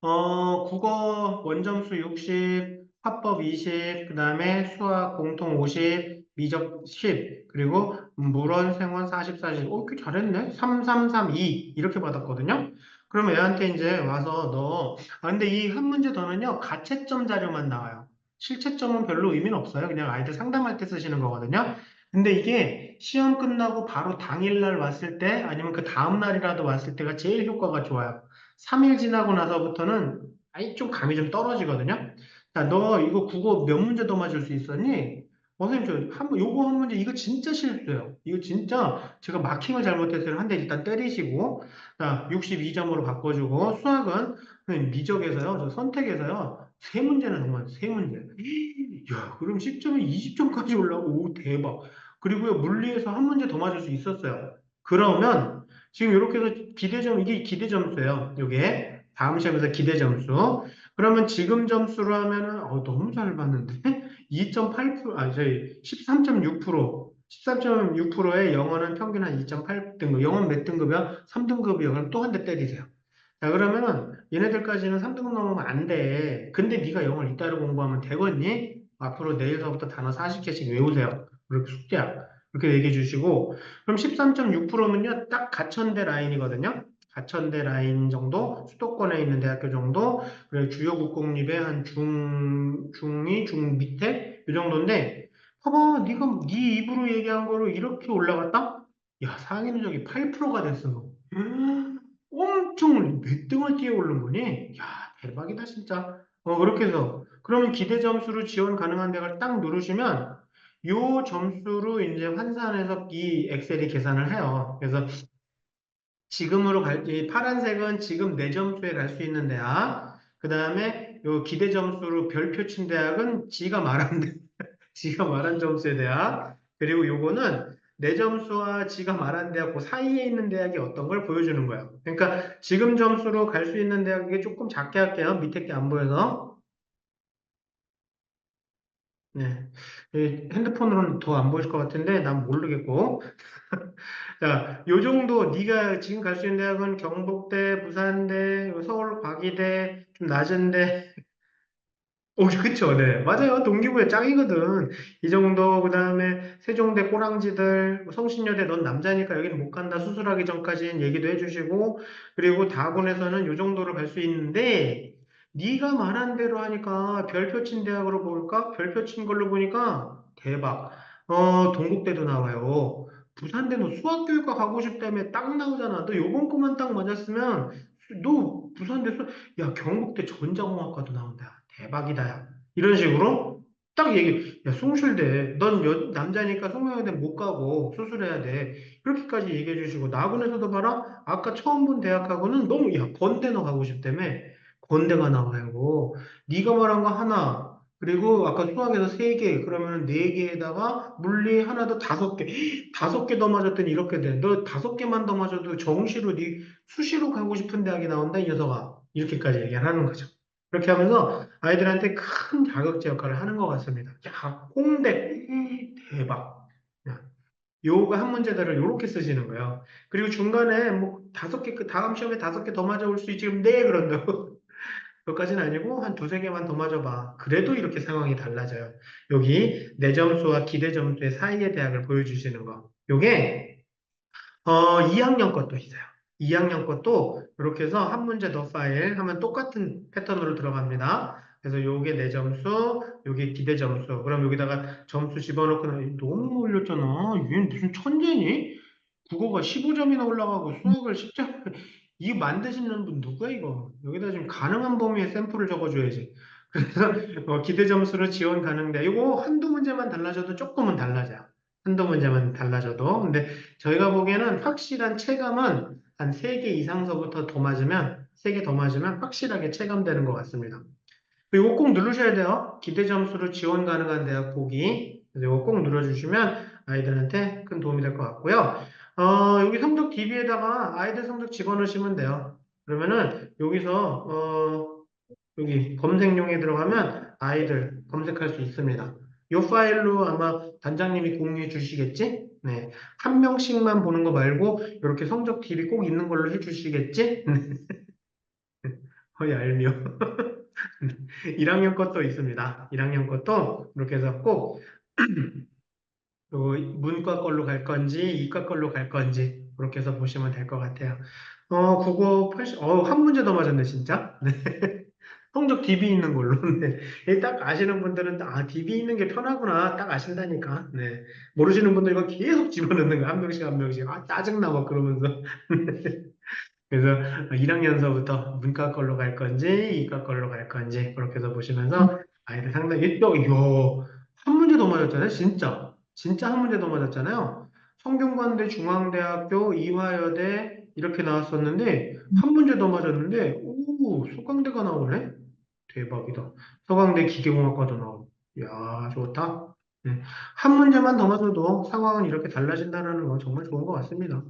S1: 국어 원점수 60, 화법 20, 그 다음에 수학 공통 50, 미적 10, 그리고 물원, 생원 40, 40. 꽤 잘했네. 3, 3, 3, 2. 이렇게 받았거든요. 그러면 애한테 이제 와서 근데 이 한 문제 더는요, 가채점 자료만 나와요. 실채점은 별로 의미는 없어요. 그냥 아이들 상담할 때 쓰시는 거거든요. 근데 이게 시험 끝나고 바로 당일날 왔을 때 아니면 그 다음날이라도 왔을 때가 제일 효과가 좋아요. 3일 지나고 나서부터는 아이 좀 감이 좀 떨어지거든요. 야, 너 이거 국어 몇 문제 더 맞을 수 있었니? 선생님, 요거 한 문제, 이거 진짜 실수예요. 이거 진짜 제가 마킹을 잘못했어요. 한 대 일단 때리시고, 자, 62점으로 바꿔주고, 수학은 그냥 미적에서요, 저 선택에서요, 세 문제는 정말 세 문제. 야, 그럼 10점에 20점까지 올라오고, 오, 대박. 그리고요, 물리에서 한 문제 더 맞을 수 있었어요. 그러면, 지금 이렇게 해서 이게 기대 점수예요. 요게. 다음 시험에서 기대 점수. 그러면 지금 점수로 하면은, 너무 잘 봤는데? 2.8%, 저희 13.6%, 13.6%의 영어는 평균 한 2.8등급, 영어는 몇 등급이야? 3등급이요. 그럼 또 한 대 때리세요. 자, 그러면은 얘네들까지는 3등급 넘으면 안 돼. 근데 네가 영어를 이따로 공부하면 되겠니? 앞으로 내일서부터 단어 40개씩 외우세요. 그렇게 숙제야. 그렇게 얘기해 주시고, 그럼 13.6%면요, 딱 가천대 라인이거든요. 가천대 라인 정도, 수도권에 있는 대학교 정도, 그래, 주요 국공립의 한 중이, 중 밑에, 이 정도인데, 봐봐, 네 입으로 얘기한 거로 이렇게 올라갔다? 야, 상위 누적이 8%가 됐어. 엄청 몇 등을 뛰어 오른 거니? 야, 대박이다, 진짜. 그렇게 해서. 그러면 기대 점수로 지원 가능한 데를 딱 누르시면, 요 점수로 이제 환산해서 이 엑셀이 계산을 해요. 그래서 이 파란색은 지금 내 점수에 갈 수 있는 대학. 그 다음에 요 기대 점수로 별표 친 대학은 지가 말한 점수의 대학. 그리고 요거는 내 점수와 지가 말한 대학 그 사이에 있는 대학이 어떤 걸 보여주는 거예요. 그러니까 지금 점수로 갈 수 있는 대학 이게 조금 작게 할게요. 밑에 게 안 보여서. 네. 핸드폰으로는 더 안 보일 것 같은데 난 모르겠고. 자, 요 정도 네가 지금 갈 수 있는 대학은 경북대, 부산대, 서울과기대, 좀 낮은데 그쵸, 네. 맞아요. 동기부여 짱이거든. 이 정도, 그 다음에 세종대 꼬랑지들, 뭐 성신여대 넌 남자니까 여기는 못 간다. 수술하기 전까지는 얘기도 해주시고, 그리고 다군에서는 요 정도로 갈 수 있는데, 네가 말한 대로 하니까 별표 친 대학으로 볼까? 별표 친 걸로 보니까 대박. 동국대도 나와요. 부산대 너 수학교육과 가고 싶다며 딱 나오잖아. 너 요번 거만 딱 맞았으면, 너 부산대 야, 경북대 전자공학과도 나온다. 대박이다, 야. 이런 식으로 딱 야, 숭실대. 넌 남자니까 송명여대 못 가고 수술해야 돼. 이렇게까지 얘기해 주시고, 나군에서도 봐라. 아까 처음 본 대학하고는 너무, 야, 건대 너 가고 싶다며. 건대가 나와요. 네가 말한 거 하나. 그리고 아까 수학에서 세 개, 그러면 네 개에다가 물리 하나 더 다섯 개. 다섯 개 더 맞았더니 이렇게 돼. 너 다섯 개만 더 맞아도 정시로 수시로 가고 싶은 대학이 나온다, 이 녀석아. 이렇게까지 얘기를 하는 거죠. 그렇게 하면서 아이들한테 큰 자극제 역할을 하는 것 같습니다. 야, 홍대, 대박. 야, 요거 한 문제들을 요렇게 쓰시는 거예요. 그리고 중간에 뭐 다섯 개, 그 다음 시험에 다섯 개 더 맞아올 수 있지. 그럼 네, 그런다고. 그것까지는 아니고 한 두세 개만 더 맞아봐. 그래도 이렇게 상황이 달라져요. 여기 내 점수와 기대 점수의 사이의 대학을 보여주시는 거. 요게 2학년 것도 있어요. 2학년 것도 이렇게 해서 한 문제 더 파일 하면 똑같은 패턴으로 들어갑니다. 그래서 요게 내 점수, 요게 기대 점수. 그럼 여기다가 점수 집어넣고 너무 올렸잖아. 얘는 무슨 천재니? 국어가 15점이나 올라가고 수학을 10점. 이거 만드시는 분 누구야 이거? 여기다 지금 가능한 범위의 샘플을 적어줘야지. 그래서 기대 점수로 지원 가능돼. 이거 한두 문제만 달라져도 조금은 달라져요. 한두 문제만 달라져도. 근데 저희가 보기에는 확실한 체감은 한 3개 이상서부터 더 맞으면, 3개 더 맞으면 확실하게 체감되는 것 같습니다. 이거 꼭 누르셔야 돼요. 기대 점수로 지원 가능한 대학 보기. 그래서 이거 꼭 눌러주시면 아이들한테 큰 도움이 될 것 같고요. 여기 성적 DB에다가 아이들 성적 집어넣으시면 돼요. 그러면은 여기서 여기 검색용에 들어가면 아이들 검색할 수 있습니다. 이 파일로 아마 단장님이 공유해 주시겠지? 네. 한 명씩만 보는 거 말고 이렇게 성적 DB 꼭 있는 걸로 해 주시겠지? 얄미워. 1학년 것도 있습니다. 1학년 것도 이렇게 해서 꼭 문과 걸로 갈 건지 이과 걸로 갈 건지 그렇게 해서 보시면 될 것 같아요. 국어 80, 한 문제 더 맞았네, 진짜. 성적 DB 있는 걸로. 네. 딱 아시는 분들은 아, DB 있는 게 편하구나. 딱 아신다니까. 네. 모르시는 분들 이거 계속 집어넣는 거. 한 명씩 한 명씩. 아, 짜증나 막 그러면서. 그래서 1학년서부터 문과 걸로 갈 건지 이과 걸로 갈 건지 그렇게 해서 보시면서 아이들 상당히 한 문제 더 맞았잖아요. 진짜. 진짜 한 문제 더 맞았잖아요. 성균관대 중앙대학교 이화여대 이렇게 나왔었는데 한 문제 더 맞았는데 오, 소강대가 나오네. 대박이다. 서강대 기계공학과도 나오고. 야, 좋다. 네. 한 문제만 더 맞아도 상황은 이렇게 달라진다는 건 정말 좋은 것 같습니다.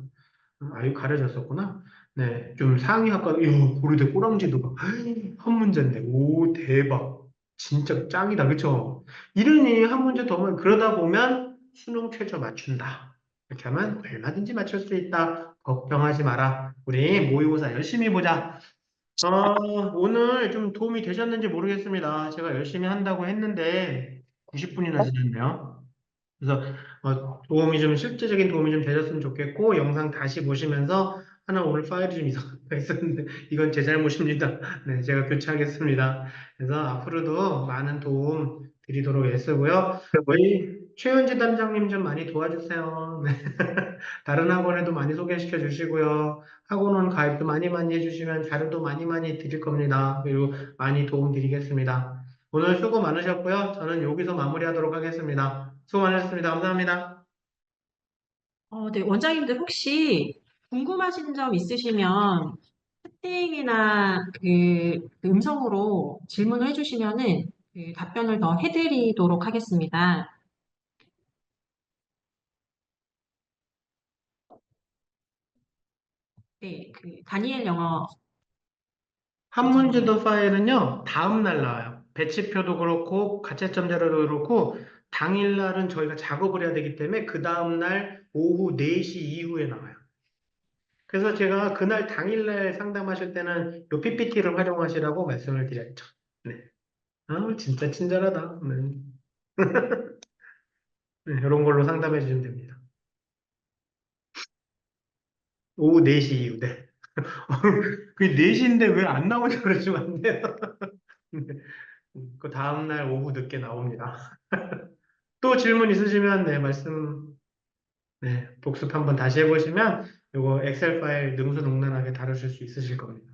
S1: 아유, 가려졌었구나. 네, 좀 상위 학과, 이야, 고려대 꼬랑지도 봐. 한 문제인데, 오, 대박. 진짜 짱이다, 그쵸? 이러니 한 문제 더면 그러다 보면 수능 최저 맞춘다. 이렇게 하면 얼마든지 맞출 수 있다. 걱정하지 마라. 우리 모의고사 열심히 보자. 오늘 좀 도움이 되셨는지 모르겠습니다. 제가 열심히 한다고 했는데, 90분이나 지났네요. 그래서 도움이 좀 실제적인 도움이 좀 되셨으면 좋겠고 영상 다시 보시면서 하나 오늘 파일이 좀 이상한 거 있었는데 이건 제 잘못입니다. 네, 제가 교체하겠습니다. 그래서 앞으로도 많은 도움 드리도록 애쓰고요. 저희 최현지 단장님 좀 많이 도와주세요. 네. 다른 학원에도 많이 소개시켜 주시고요. 학원원 가입도 많이 많이 해주시면 자료도 많이 많이 드릴 겁니다. 그리고 많이 도움 드리겠습니다. 오늘 수고 많으셨고요. 저는 여기서 마무리하도록 하겠습니다. 수고 많으셨습니다. 감사합니다.
S2: 네, 원장님들 혹시 궁금하신 점 있으시면 채팅이나 그 음성으로 질문을 해주시면은 그 답변을 더 해드리도록 하겠습니다. 네, 그 다니엘 영어
S1: 한 문제
S2: 원장님.
S1: 더 파일은요, 다음 날 나와요. 배치표도 그렇고, 가채점 자료도 그렇고, 당일날은 저희가 작업을 해야 되기 때문에 그 다음 날 오후 4시 이후에 나와요. 그래서 제가 그날 당일날 상담하실 때는 요 PPT를 활용하시라고 말씀을 드렸죠. 네. 진짜 친절하다. 네. 네, 이런 걸로 상담해 주시면 됩니다. 오후 4시 이후, 네. 그 4시인데 왜 안 나오냐 그러시면 안 돼요. 네. 그 다음날 오후 늦게 나옵니다. 또 질문 있으시면, 네, 네, 복습 한번 다시 해보시면, 요거 엑셀 파일 능수능란하게 다루실 수 있으실 겁니다.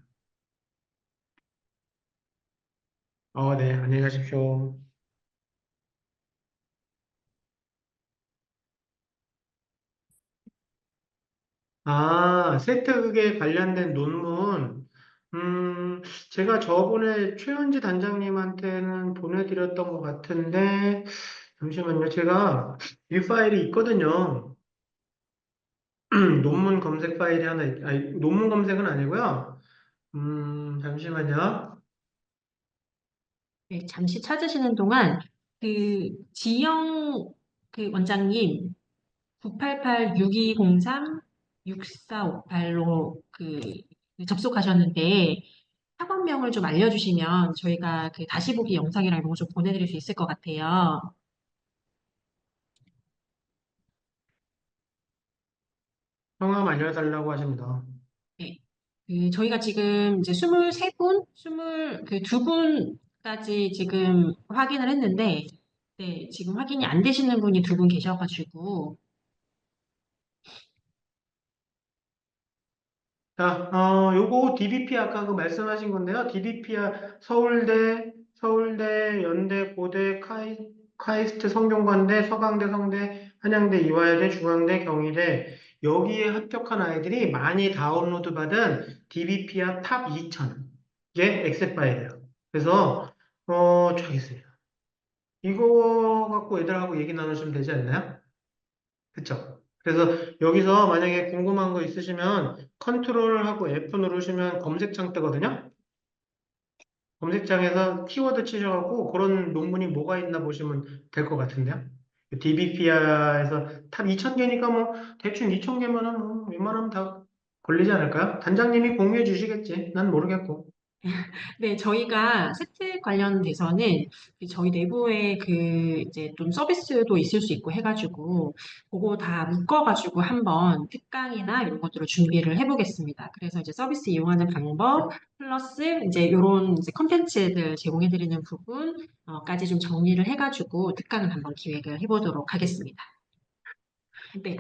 S1: 네, 안녕히 가십시오. 세트극에 관련된 논문, 제가 저번에 최은지 단장님한테는 보내드렸던 것 같은데, 잠시만요. 제가 이 파일이 있거든요. 논문 검색 파일이 하나, 아니, 논문 검색은 아니고요. 잠시만요.
S2: 네, 잠시 찾으시는 동안 그 지영 그 원장님 988-6203-6458로 접속하셨는데 학원명을 좀 알려주시면 저희가 그 다시 보기 영상이랑 이런 거 좀 보내드릴 수 있을 것 같아요.
S1: 성함 알려달라고 하십니다.
S2: 네. 저희가 지금 이제 23분, 그 2분까지 지금 확인을 했는데, 네, 지금 확인이 안 되시는 분이 2분 계셔가지고,
S1: 자, 요거 DBP 아까 그 말씀하신 건데요. DBP야 서울대, 연대, 고대, 카이스트 성균관대, 서강대, 성대, 한양대, 이화여대, 중앙대, 경희대 여기에 합격한 아이들이 많이 다운로드 받은 DBP야 탑 2000. 이게 엑셀 파일이에요. 그래서 쫙 있습니다. 이거 갖고 애들하고 얘기 나누시면 되지 않나요? 그쵸? 그래서 여기서 만약에 궁금한 거 있으시면 컨트롤하고 F 누르시면 검색창 뜨거든요. 검색창에서 키워드 치셔갖고 그런 논문이 뭐가 있나 보시면 될 것 같은데요. DBPR에서 탑 2000개니까 뭐 대충 2000개면은 뭐 웬만하면 다 걸리지 않을까요? 단장님이 공유해 주시겠지. 난 모르겠고.
S2: 네, 저희가 세트 관련돼서는 저희 내부에 그 이제 좀 서비스도 있을 수 있고 해가지고 그거 다 묶어가지고 한번 특강이나 이런 것들을 준비를 해보겠습니다. 그래서 이제 서비스 이용하는 방법 플러스 이제 이런 이제 컨텐츠들 제공해드리는 부분까지 좀 정리를 해가지고 특강을 한번 기획을 해보도록 하겠습니다. 네,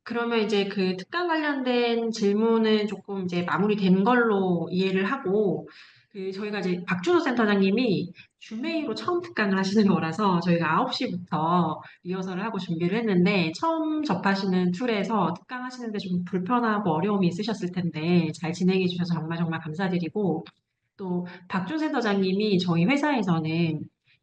S2: 그러면 이제 그 특강 관련된 질문은 조금 이제 마무리된 걸로 이해를 하고, 저희가 이제 박준호 센터장님이 줌회의로 처음 특강을 하시는 거라서 저희가 9시부터 리허설을 하고 준비를 했는데, 처음 접하시는 툴에서 특강 하시는데 좀 불편하고 어려움이 있으셨을 텐데, 잘 진행해 주셔서 정말 정말 감사드리고, 또 박준 센터장님이 저희 회사에서는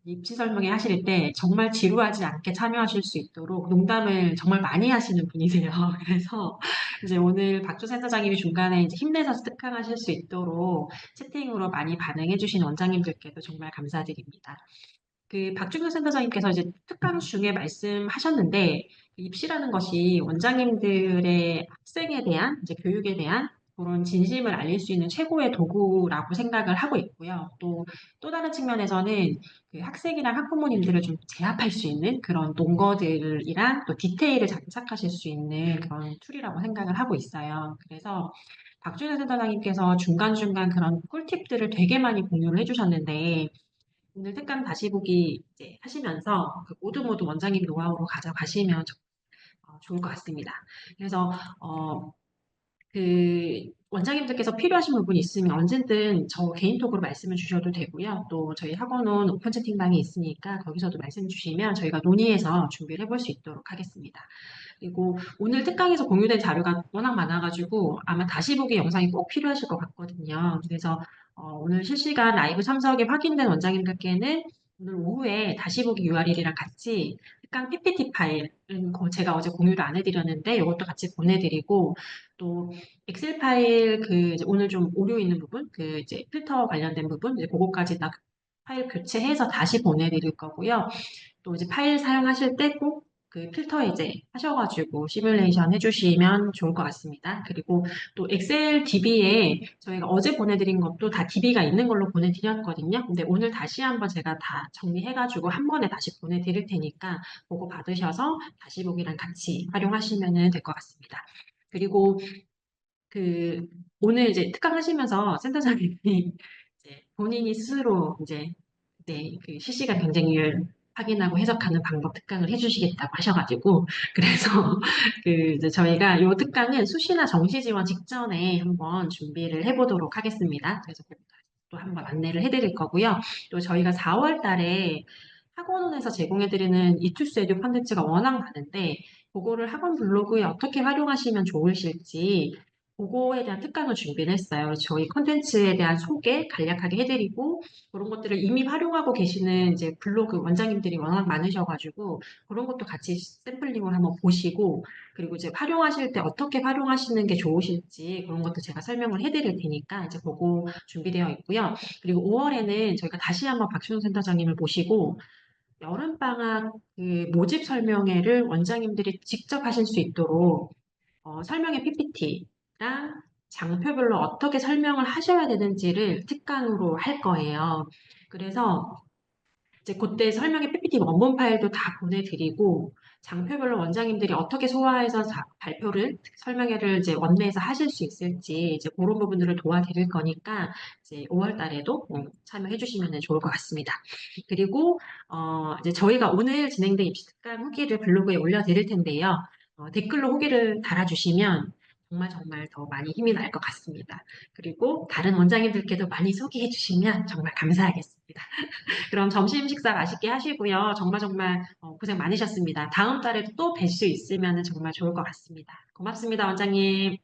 S2: 입시 설명회 하실 때 정말 지루하지 않게 참여하실 수 있도록 농담을 정말 많이 하시는 분이세요. 그래서 이제 오늘 박준 센터장님이 중간에 이제 힘내서 특강하실 수 있도록 채팅으로 많이 반응해 주신 원장님들께도 정말 감사드립니다. 박준규 센터장님께서 이제 특강 중에 말씀하셨는데, 입시라는 것이 원장님들의 학생에 대한, 이제 교육에 대한 그런 진심을 알릴 수 있는 최고의 도구라고 생각을 하고 있고요. 또 다른 측면에서는 학생이랑 학부모님들을 좀 제압할 수 있는 그런 논거들이랑 또 디테일을 장착하실 수 있는 그런 툴이라고 생각을 하고 있어요. 그래서 박준규 센터장님께서 중간중간 그런 꿀팁들을 되게 많이 공유를 해주셨는데, 오늘 특강 다시 보기 이제 하시면서 모두 원장님 노하우로 가져가시면 좋을 것 같습니다. 그래서 원장님들께서 필요하신 부분이 있으면 언제든 저 개인톡으로 말씀을 주셔도 되고요. 또 저희 학원은 오픈 채팅방이 있으니까 거기서도 말씀 주시면 저희가 논의해서 준비를 해볼 수 있도록 하겠습니다. 그리고 오늘 특강에서 공유된 자료가 워낙 많아가지고 아마 다시 보기 영상이 꼭 필요하실 것 같거든요. 그래서 오늘 실시간 라이브 참석이 확인된 원장님들께는 오늘 오후에 다시 보기 URL이랑 같이 특강 PPT 파일은 제가 어제 공유를 안 해드렸는데 이것도 같이 보내드리고 또 엑셀 파일 이제 오늘 좀 오류 있는 부분 이제 필터 관련된 부분 이제 그거까지 다 파일 교체해서 다시 보내드릴 거고요. 또 이제 파일 사용하실 때 꼭 필터 해제 하셔가지고 시뮬레이션 해주시면 좋을 것 같습니다. 그리고 또 엑셀 DB에 저희가 어제 보내드린 것도 다 DB가 있는 걸로 보내드렸거든요. 근데 오늘 다시 한번 제가 다 정리해가지고 한 번에 다시 보내드릴 테니까 그거 받으셔서 다시 보기랑 같이 활용하시면 될 것 같습니다. 그리고 그 오늘 이제 특강하시면서 센터장님이 이제 본인이 스스로 이제 실시간 경쟁률 확인하고 해석하는 방법 특강을 해주시겠다고 하셔가지고 그래서 이제 저희가 이 특강은 수시나 정시 지원 직전에 한번 준비를 해보도록 하겠습니다. 그래서 또 한번 안내를 해드릴 거고요. 또 저희가 4월 달에 학원에서 제공해드리는 이투스 에듀 콘텐츠가 워낙 많은데 그거를 학원 블로그에 어떻게 활용하시면 좋으실지 그거에 대한 특강을 준비를 했어요. 저희 콘텐츠에 대한 소개 간략하게 해드리고 그런 것들을 이미 활용하고 계시는 이제 블로그 원장님들이 워낙 많으셔가지고 그런 것도 같이 샘플링을 한번 보시고 그리고 이제 활용하실 때 어떻게 활용하시는 게 좋으실지 그런 것도 제가 설명을 해드릴 테니까 이제 그거 준비되어 있고요. 그리고 5월에는 저희가 다시 한번 박준호 센터장님을 모시고 여름방학 모집 설명회를 원장님들이 직접 하실 수 있도록 설명의 PPT랑 장표별로 어떻게 설명을 하셔야 되는지를 특강으로 할 거예요. 그래서 이제 그때 설명의 PPT 원본 파일도 다 보내드리고 장표별로 원장님들이 어떻게 소화해서 발표를 설명회를 이제 원내에서 하실 수 있을지 이제 그런 부분들을 도와드릴 거니까 이제 5월 달에도 참여해 주시면 좋을 것 같습니다. 그리고 이제 저희가 오늘 진행된 입시 특강 후기를 블로그에 올려드릴 텐데요. 댓글로 후기를 달아주시면 정말 정말 더 많이 힘이 날 것 같습니다. 그리고 다른 원장님들께도 많이 소개해 주시면 정말 감사하겠습니다. 그럼 점심 식사 맛있게 하시고요. 정말 정말 고생 많으셨습니다. 다음 달에도 또 뵐 수 있으면 정말 좋을 것 같습니다. 고맙습니다, 원장님.